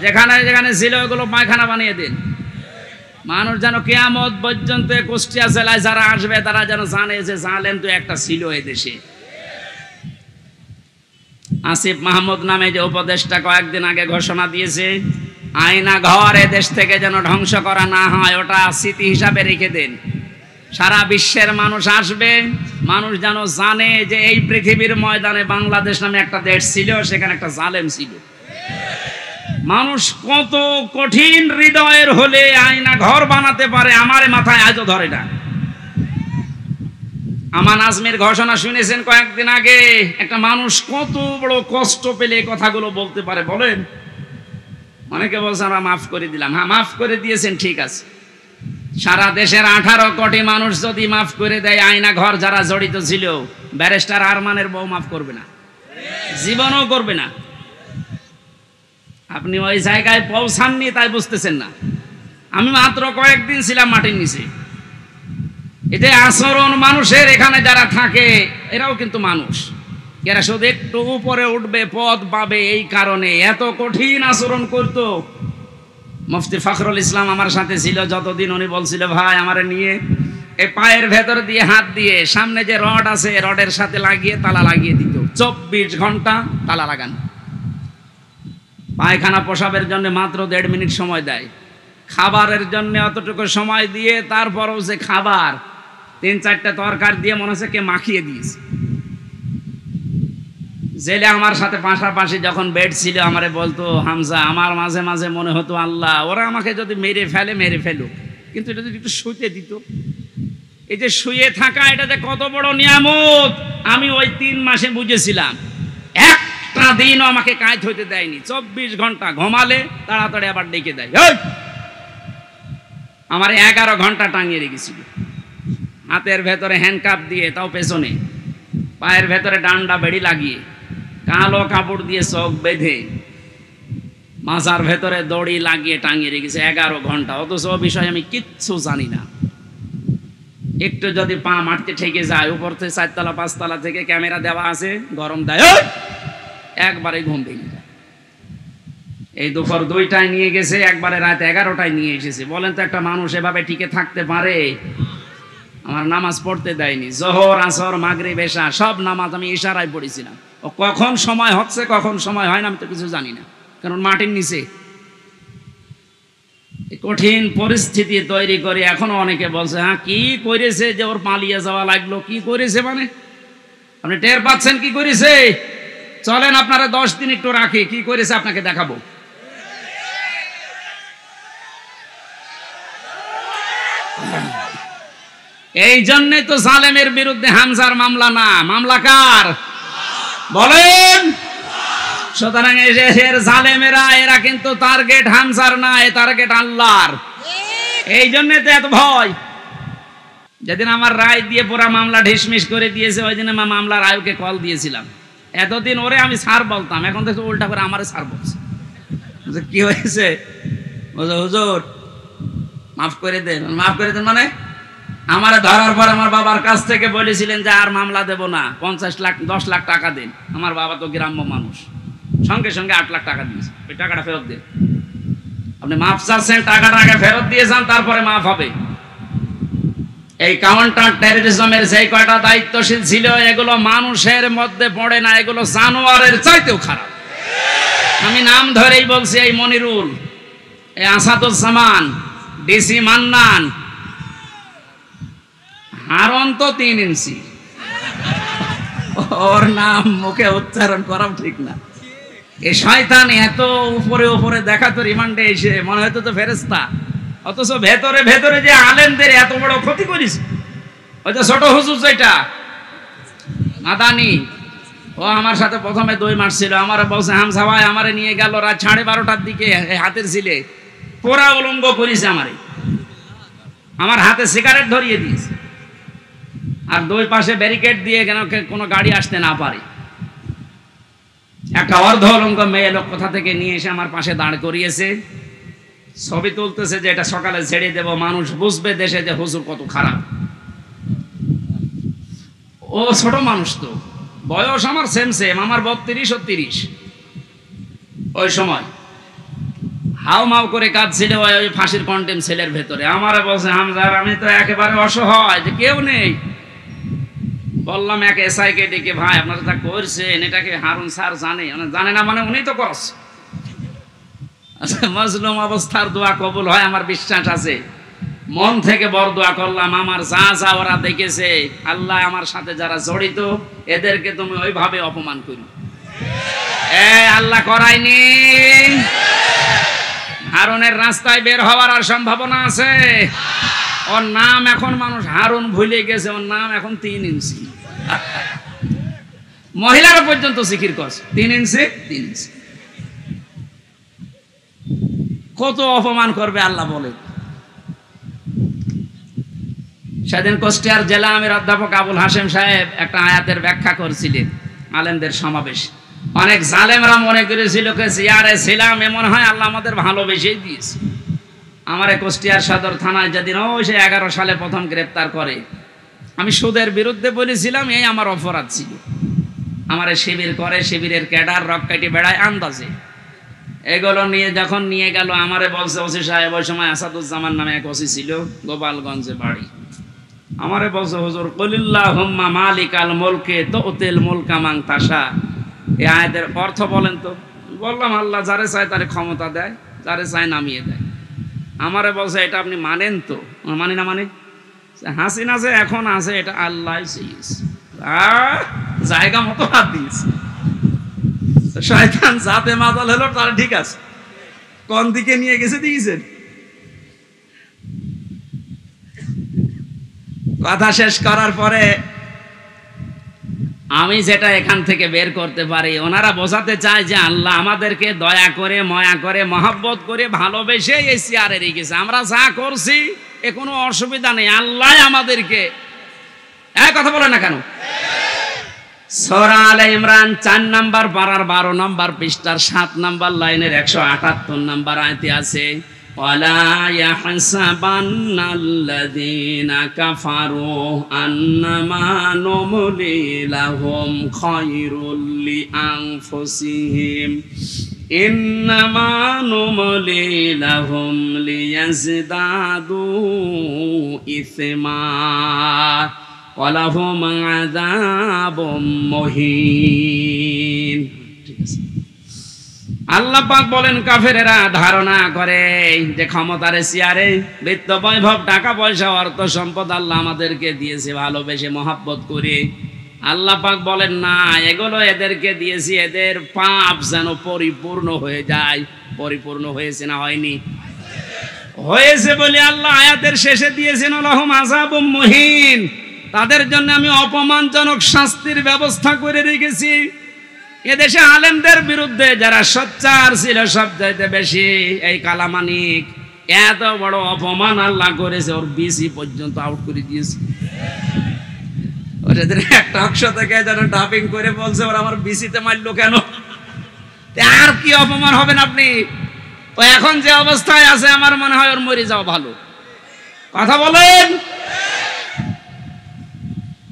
যেখানে যেখানে ছিল ওগুলো পায়খানা বানিয়ে দিন। মানুষ যেন কিয়ামত পর্যন্ত কুষ্টিয়া জেলায় যারা আসবে তারা যেন জানে যে জালেম তো একটা ছিল এই দেশে। আসিফ মাহমুদ নামে যে উপদেষ্টা কয়েকদিন আগে ঘোষণা দিয়েছে, আয়না ঘর এ দেশ থেকে যেন ধ্বংস করা না হয়, ওটা স্মৃতি হিসাবে রেখে দেন। সারা বিশ্বের মানুষ আসবে, মানুষ যেন জানে যে এই পৃথিবীর ময়দানে বাংলাদেশ নামে একটা দেশ ছিল, সেখানে একটা জালেম ছিল। মানুষ কত কঠিন হৃদয়ের হলে আয়না ঘর বানাতে পারে, আমার মাথায় আজও ধরে না। আমান আজমির ঘোষণা শুনেছেন কয়েকদিন আগে, একটা মানুষ কত বড় কষ্ট পেলে কথাগুলো বলতে পারে বলেন? অনেকে বলছে আমরা মাফ করে দিলাম। হ্যাঁ, মাফ করে দিয়েছেন, ঠিক আছে। সারা দেশের 18 কোটি মানুষ যদি মাফ করে দেয়, আয়না ঘর যারা জড়িত ছিল, ব্যারিস্টার আরমানের বউ মাফ করবে না, জীবনও করবে না। আপনি ওই জায়গায় পৌঁছাননি তাই বুঝতেছেন না। আমি মাত্র কয়েকদিন ছিলাম মাটির নিচে। এটা আচরণ মানুষের, এখানে যারা থাকে এরাও কিন্তু মানুষ, এরা শুধু একটু উপরে উঠবে, পদ পাবে, এই কারণে এত কঠিন আচরণ করতো। মুফতি ফখরুল ইসলাম আমার সাথে ছিল যতদিন, উনি বলছিল ভাই আমারে নিয়ে এই পায়ের ভেতর দিয়ে হাত দিয়ে সামনে যে রড আছে রডের সাথে লাগিয়ে তালা লাগিয়ে দিত, 24 ঘন্টা তালা লাগান। পায়খানা প্রসাবের জন্য মাত্র 1.5 মিনিট সময় দেয়, খাবারের জন্য অতটুকু সময় দিয়ে, তারপরও যে খাবার 3-4টা তরকারি দিয়ে মনে হচ্ছে কে মাখিয়ে দিয়েছে। জেলে আমার সাথে পাশাপাশি যখন বেড ছিল, আমারে বলতো হামজা, আমার মাঝে মাঝে মনে হতো আল্লাহ ওরা আমাকে যদি মেরে ফেলুক, কিন্তু এটা যদি একটু শুতে দিত। এই যে শুয়ে থাকা, এটা যে কত বড় নিয়ামত আমি ওই 3 মাসে বুঝেছিলাম। একটা দিনও আমাকে কাজ হইতে দেয়নি, 24 ঘন্টা ঘুমালে তাড়াতাড়ি আবার ডেকে দেয়। আমার 11 ঘন্টা টাঙিয়ে রেখেছিল, হাতের ভেতরে হ্যান্ডকাপ দিয়ে, তাও পেছনে, পায়ের ভেতরে ডান্ডা বেড়ি লাগিয়ে, কালো কাপড় দিয়ে চোখ বেঁধে, মাজার ভেতরে দড়ি লাগিয়ে টাঙিয়ে রেখেছে 11 ঘন্টা। অথচ ও বিষয়ে আমি কিচ্ছু জানি না। একটু যদি পা মারতে ঠেকে যায়, উপর থেকে 4 তলা 5 তলা থেকে ক্যামেরা দেওয়া আছে, গরম দেয়, একবারে ঘুম ভেঙে যায়। এই দুপুর 2টায় নিয়ে গেছে, একবারে রাত 11টায় নিয়ে এসেছে। বলেন তো একটা মানুষ এভাবে টিকে থাকতে পারে? আমার নামাজ পড়তে দেয়নি। জোহর, আসর, মাগরিব, এশা সব নামাজ আমি ইশারায় পড়েছিলাম। ও কখন সময় হচ্ছে কখন সময় হয় না আমি তো কিছু জানি না, কারণ মাটির নিচে। কঠিন পরিস্থিতি তৈরি করে এখনো অনেকে বলছে হ্যাঁ কি করেছে যে ওর পালিয়ে যাওয়া লাগলো। কি করেছে মানে আপনি টের পাচ্ছেন কি করেছে? চলেন আপনারা 10 দিন একটু রাখি, কি করেছে আপনাকে দেখাবো। এই জন্যই তো জালেমের বিরুদ্ধে হামজার মামলা না, মামলা কার বলেন? সুতরাং এর জালেমেরা এরা কিন্তু টার্গেট হামজার না, এ টার্গেট আল্লাহর। এই জন্যই তো এত ভয়। যেদিন আমার রায় দিয়ে পুরা মামলা ঢিসমিস করে দিয়েছে ওই দিন মামলার আয়ুকে কল দিয়েছিলাম। এতদিন ওরে আমি স্যার বলতাম, এখন দেখো উল্টা করে আমারে স্যার বলছে। কি হয়েছে? হুজুর মাফ করে দেন। মাফ করে দেন মানে আমারে ধরার পর আমার বাবার কাছ থেকে বলেছিলেন যে আর মামলা দেব না, 50 লাখ 10 লাখ টাকা দেন। আমার বাবা তো গ্রাম্য মানুষ, সঙ্গে সঙ্গে 8 লাখ টাকা দিয়েছে। ওই টাকাটা ফেরত দেন। আপনি মাফ চাচ্ছেন, টাকাটা আগে ফেরত দিয়ে যান, তারপরে মাফ হবে। এই কাউন্টার টেররিজমের যে কয়টা দায়িত্বশীল ছিল এগুলো মানুষের মধ্যে পড়ে না, এগুলো জানোয়ারের চাইতেও খারাপ। আমি নাম ধরেই বলছি, এই মনিরুল, এই আসাদুজ্জামান, ডিসি মান্নান, হারন তো 3 ইঞ্চি, ওর নাম মুখে উচ্চারণ করাও ঠিক না। এই শয়তান এত উপরে উপরে দেখা তো রিমান্ডে এসে মনে হয়তো তো ফেরেশতা, অথচ ভেতরে ভেতরে যে আলেমদের এত বড় ক্ষতি করিস। ওই যে ছোট হুজুর যেটা মাদানি, ও আমার সাথে প্রথমে 2 মাস ছিল। আমার বলছে হামজা ভাই আমারে নিয়ে গেল রাত 12:30টার দিকে হাতের ছিলে পোড়া উলঙ্গ করিছে আমারে, আমার হাতে সিগারেট ধরিয়ে দিয়েছে, আর 2 পাশে ব্যারিকেড দিয়ে কেন কোনো গাড়ি আসতে না পারে। একটা অর্ধ উলঙ্গ মেয়ে লোক কোথা থেকে নিয়ে এসে আমার পাশে দাঁড় করিয়েছে, ছবি তুলতেছে যে এটা সকালে ছেড়ে দেব, মানুষ বুঝবে দেশে যে হুজুর কত খারাপ। ও ছোট মানুষ, তো বয়স আমার সেম আমার 32 ও 30। ওই সময় হাও মাও করে কাঁদছিল ওই ফাঁসির কন্টেম সেলের ভেতরে। আমারে বলছে হামজা আমি তো একেবারে অসহায়, যে কেউ নেই। বললাম এক এসআই কে ডেকে, ভাই আপনারা যা করছেন এটাকে হারুন স্যার জানে না মানে উনি তো করছে। আচ্ছা, মজলুম অবস্থার দোয়া কবুল হয় আমার বিশ্বাস আছে। মন থেকে বড় দোয়া করলাম, আমার যা যা ওরা দেখেছে, আল্লাহ আমার সাথে যারা জড়িত এদেরকে তুমি ওইভাবে অপমান করো। আল্লাহ করায়নি। হারুনের রাস্তায় বের হওয়ার আর সম্ভাবনা আছে? ওর নাম এখন মানুষ হারুন ভুলে গেছে, ওর নাম এখন 3 ইঞ্চি। মহিলারা পর্যন্ত জিকির করছে 3 ইঞ্চি 3 ইঞ্চি। কত অপমান করবে আল্লাহ বলে। সেদিন কুষ্টিয়ার জেলা আমির অধ্যাপক আবুল হাশেম সাহেব একটা আয়াতের ব্যাখ্যা করছিলেন আলেমদের সমাবেশ। অনেক জালেমরা মনে করেছিল ইয়ারে ছিলাম, এমন হয় আল্লাহ আমাদের ভালোবেসেই দিয়েছে। আমার কুষ্টিয়ার সদর থানায় যেদিন সে 11 সালে প্রথম গ্রেপ্তার করে, আমি সুদের বিরুদ্ধে বলেছিলাম, এই আমার অপরাধ ছিল। আমার শিবির করে, শিবিরের ক্যাডার রক্কাটি বেড়ায় আন্দাজে। এগুলো নিয়ে যখন নিয়ে গেল, আমারে বলছে ওসি সাহেব, ওই সময় আসাদুজ্জামান নামে এক ওসি ছিল, গোপালগঞ্জে বাড়ি। আমারে বলছে হুজুর কুলিল্লাহুম্মা মালিকাল মুলকে তুতিল মুলকা মান তাশা, এই আয়াতের অর্থ বলেন তো। বললাম আল্লাহ যারে চায় তারে ক্ষমতা দেয়, যারে চায় নামিয়ে দেয়। আমারে বলছে এটা আপনি মানেন তো? মানি না। মানে হাসিনা যে এখন আছে এটা আল্লাহ চেয়েছে, জায়গা মতো হাত দিয়েছে। শয়তান যাতে মাতাল হলো তার ঠিক আছে, কোন দিকে নিয়ে গেছে দিয়েছেন। কথা শেষ করার পরে আমি যেটা এখান থেকে বের করতে পারি, ওনারা বোঝাতে চায় যে আল্লাহ আমাদেরকে দয়া করে, মায়া করে, মহব্বত করে, ভালোবেসে এই চেয়ারে রেখেছে। আমরা যা করছি এ কোনো অসুবিধা নেই, আল্লাহ আমাদেরকে। কথা বলে না কেন? সূরা আলে ইমরান 4 নম্বর পারার 12 নম্বর পৃষ্ঠার 7 নম্বর লাইনের 178 নম্বর আয়াতে আছে, ওয়ালা ইয়াহসাবান্নাল্লাযীনা কাফারু আন্নামা নুমলি লাহুম খায়রুল লিআনফুসিহিম ইন্নামা নুমলি লাহুম লিয়াজদাদু ইসমা ওয়া লাহুম আযাবুম মুহিন। ঠিক আছে, আল্লাহ পাক বলেন কাফেরেরা ধারণা করে যে ক্ষমতার চেয়ারে বিত্ত বৈভব টাকা পয়সা অর্থ সম্পদ আল্লাহ আমাদেরকে দিয়েছে ভালোবেসে মহাব্বত করে। আল্লাহ পাক বলেন না, এগুলো এদেরকে দিয়েছি এদের পাপ যেন পরিপূর্ণ হয়ে যায়। পরিপূর্ণ হয়েছে না হয়নি? হয়েছে বলে আল্লাহ আয়াতের শেষে দিয়েছেন লাহুম আযাবুম মুহিন, তাদের জন্য আমি অপমানজনক শাস্তির ব্যবস্থা করে রেখেছি। এদেশে আলেমদের বিরুদ্ধে যারা সোচ্চার ছিল সবচাইতে বেশি এই কালামানিক, এত বড় অপমান আল্লাহ করেছে, ওর বিসি পর্যন্ত আউট করে দিয়েছে। ওদের একটা অংশ থেকে যেন ডাবিং করে বলছে ওরা আমার বিসিতে মারলো কেন? আর কি অপমান হবেন আপনি? ও এখন যে অবস্থায় আছে আমার মনে হয় ওর মরে যাওয়া ভালো। কথা বলেন।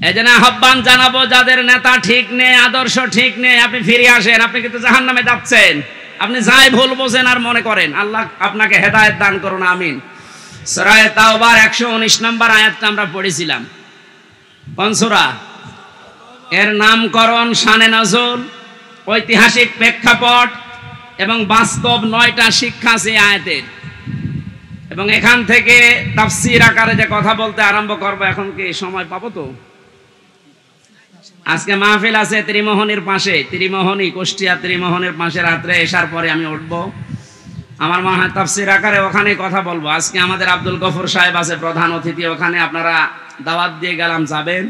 এই জন্য আহ্বান জানাবো, যাদের নেতা ঠিক নেই, আদর্শ ঠিক নেই, আপনি ফিরে আসেন। আপনি কিন্তু জাহান্নামে যাচ্ছেন। আপনি যাই ভুল বোঝেন আর মনে করেন। আল্লাহ আপনাকে হেদায়েত দান করুন, আমিন। সূরা তাওবার 119 নম্বর আয়াতটা আমরা পড়েছিলাম। কোন সূরা? এর নামকরণ, শানে নজুল, ঐতিহাসিক প্রেক্ষাপট এবং বাস্তব 9টা শিক্ষা আছে আয়াতের। এবং এখান থেকে তাফসীর আকারে যে কথা বলতে আরম্ভ করব, এখন কি সময় পাবো? তো আজকে মাহফিল আছে ত্রিমোহনীর পাশে, ত্রিমোহনী কুষ্টিয়া ত্রিমোহনীর পাশে। রাত্রে এসার পরে আমি উঠবো, আমার মনে হয় তাফসীর আকারে ওখানে কথা বলবো। আজকে আমাদের আব্দুল গফুর সাহেব আছে প্রধান অতিথি, ওখানে আপনারা দাওয়াত দিয়ে গেলাম, যাবেন।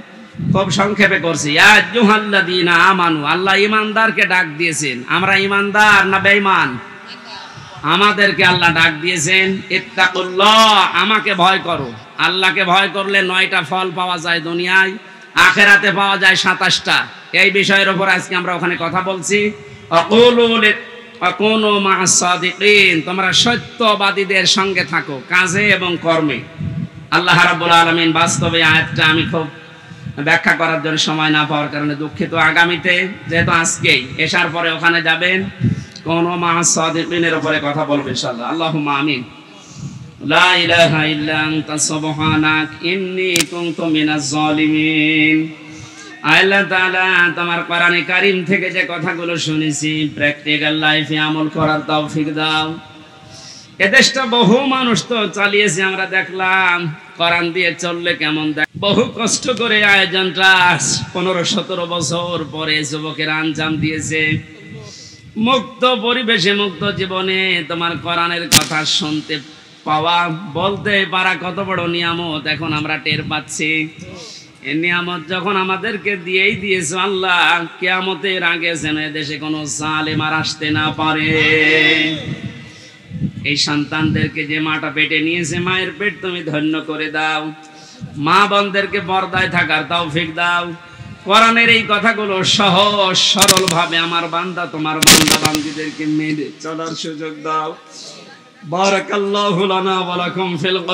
খুব সংক্ষেপে করছি। ইয়া আইয়ুহাল্লাযীনা আমানু, আল্লাহ ঈমানদারকে ডাক দিয়েছেন। আমরা ঈমানদার না বেঈমান? আমাদেরকে আল্লাহ ডাক দিয়েছেন ইত্তাকুল্লাহ, আমাকে ভয় করো। আল্লাহকে ভয় করলে 9টা ফল পাওয়া যায় দুনিয়ায়, আখিরাতে পাওয়া যায় 27টা। এই বিষয়ের উপর আজকে আমরা ওখানে কথা বলছি। আকুনু মা'আস সাদিকিন, তোমরা সত্যবাদীদের সঙ্গে থাকো কাজে এবং কর্মে। আল্লাহ রাব্বুল আলামিন বাস্তবে আয়াতটা আমি খুব ব্যাখ্যা করার জন্য সময় না পাওয়ার কারণে দুঃখিত। আগামীতে যেহেতু আজকেই এশার পরে ওখানে যাবেন, কোন মা'আস সাদিকিনের উপরে কথা বলবো ইনশাআল্লাহ। আল্লাহুম্মা আমিন। লা ইলাহা ইল্লা আনতা সুবহানাক ইন্নী কুনতু মিনাজ জালিমিন। আল্লাহ তাআলা তোমার কোরআনে কারীম থেকে যে কথাগুলো শুনেছি প্র্যাকটিক্যাল লাইফে আমল করার তৌফিক দাও। এদেশটা বহু মানুষ তো চালিয়েছে, আমরা দেখলাম কোরআন দিয়ে চললে কেমন। বহু কষ্ট করে আয়োজনটা 15-17 বছর পরে যুবকেরা আঞ্জাম দিয়েছে। মুক্ত পরিবেশে মুক্ত জীবনে তোমার কোরআনের কথা শুনতে পাওয়া, বলতে পারা কত বড় নিয়ামত এখন আমরা টের পাচ্ছি। এই নিয়ামত যখন আমাদেরকে দিয়েই দিয়েছো আল্লাহ, কিয়ামতের আগে যেন দেশে কোনো জালেম আর আসতে না পারে। এই সন্তানদেরকে যে মাটা পেটে নিয়েছে, মায়ের পেট তুমি ধন্য করে দাও। মা বোনদেরকে পর্দায় থাকার তৌফিক দাও। কোরআনের এই কথাগুলো সহজ সরল ভাবে আমার বান্দা তোমার বান্দা বান্দীদেরকে মেনে চলার সুযোগ দাও। বারাকাল্লাহু লানা ওয়া লাকুম ফিল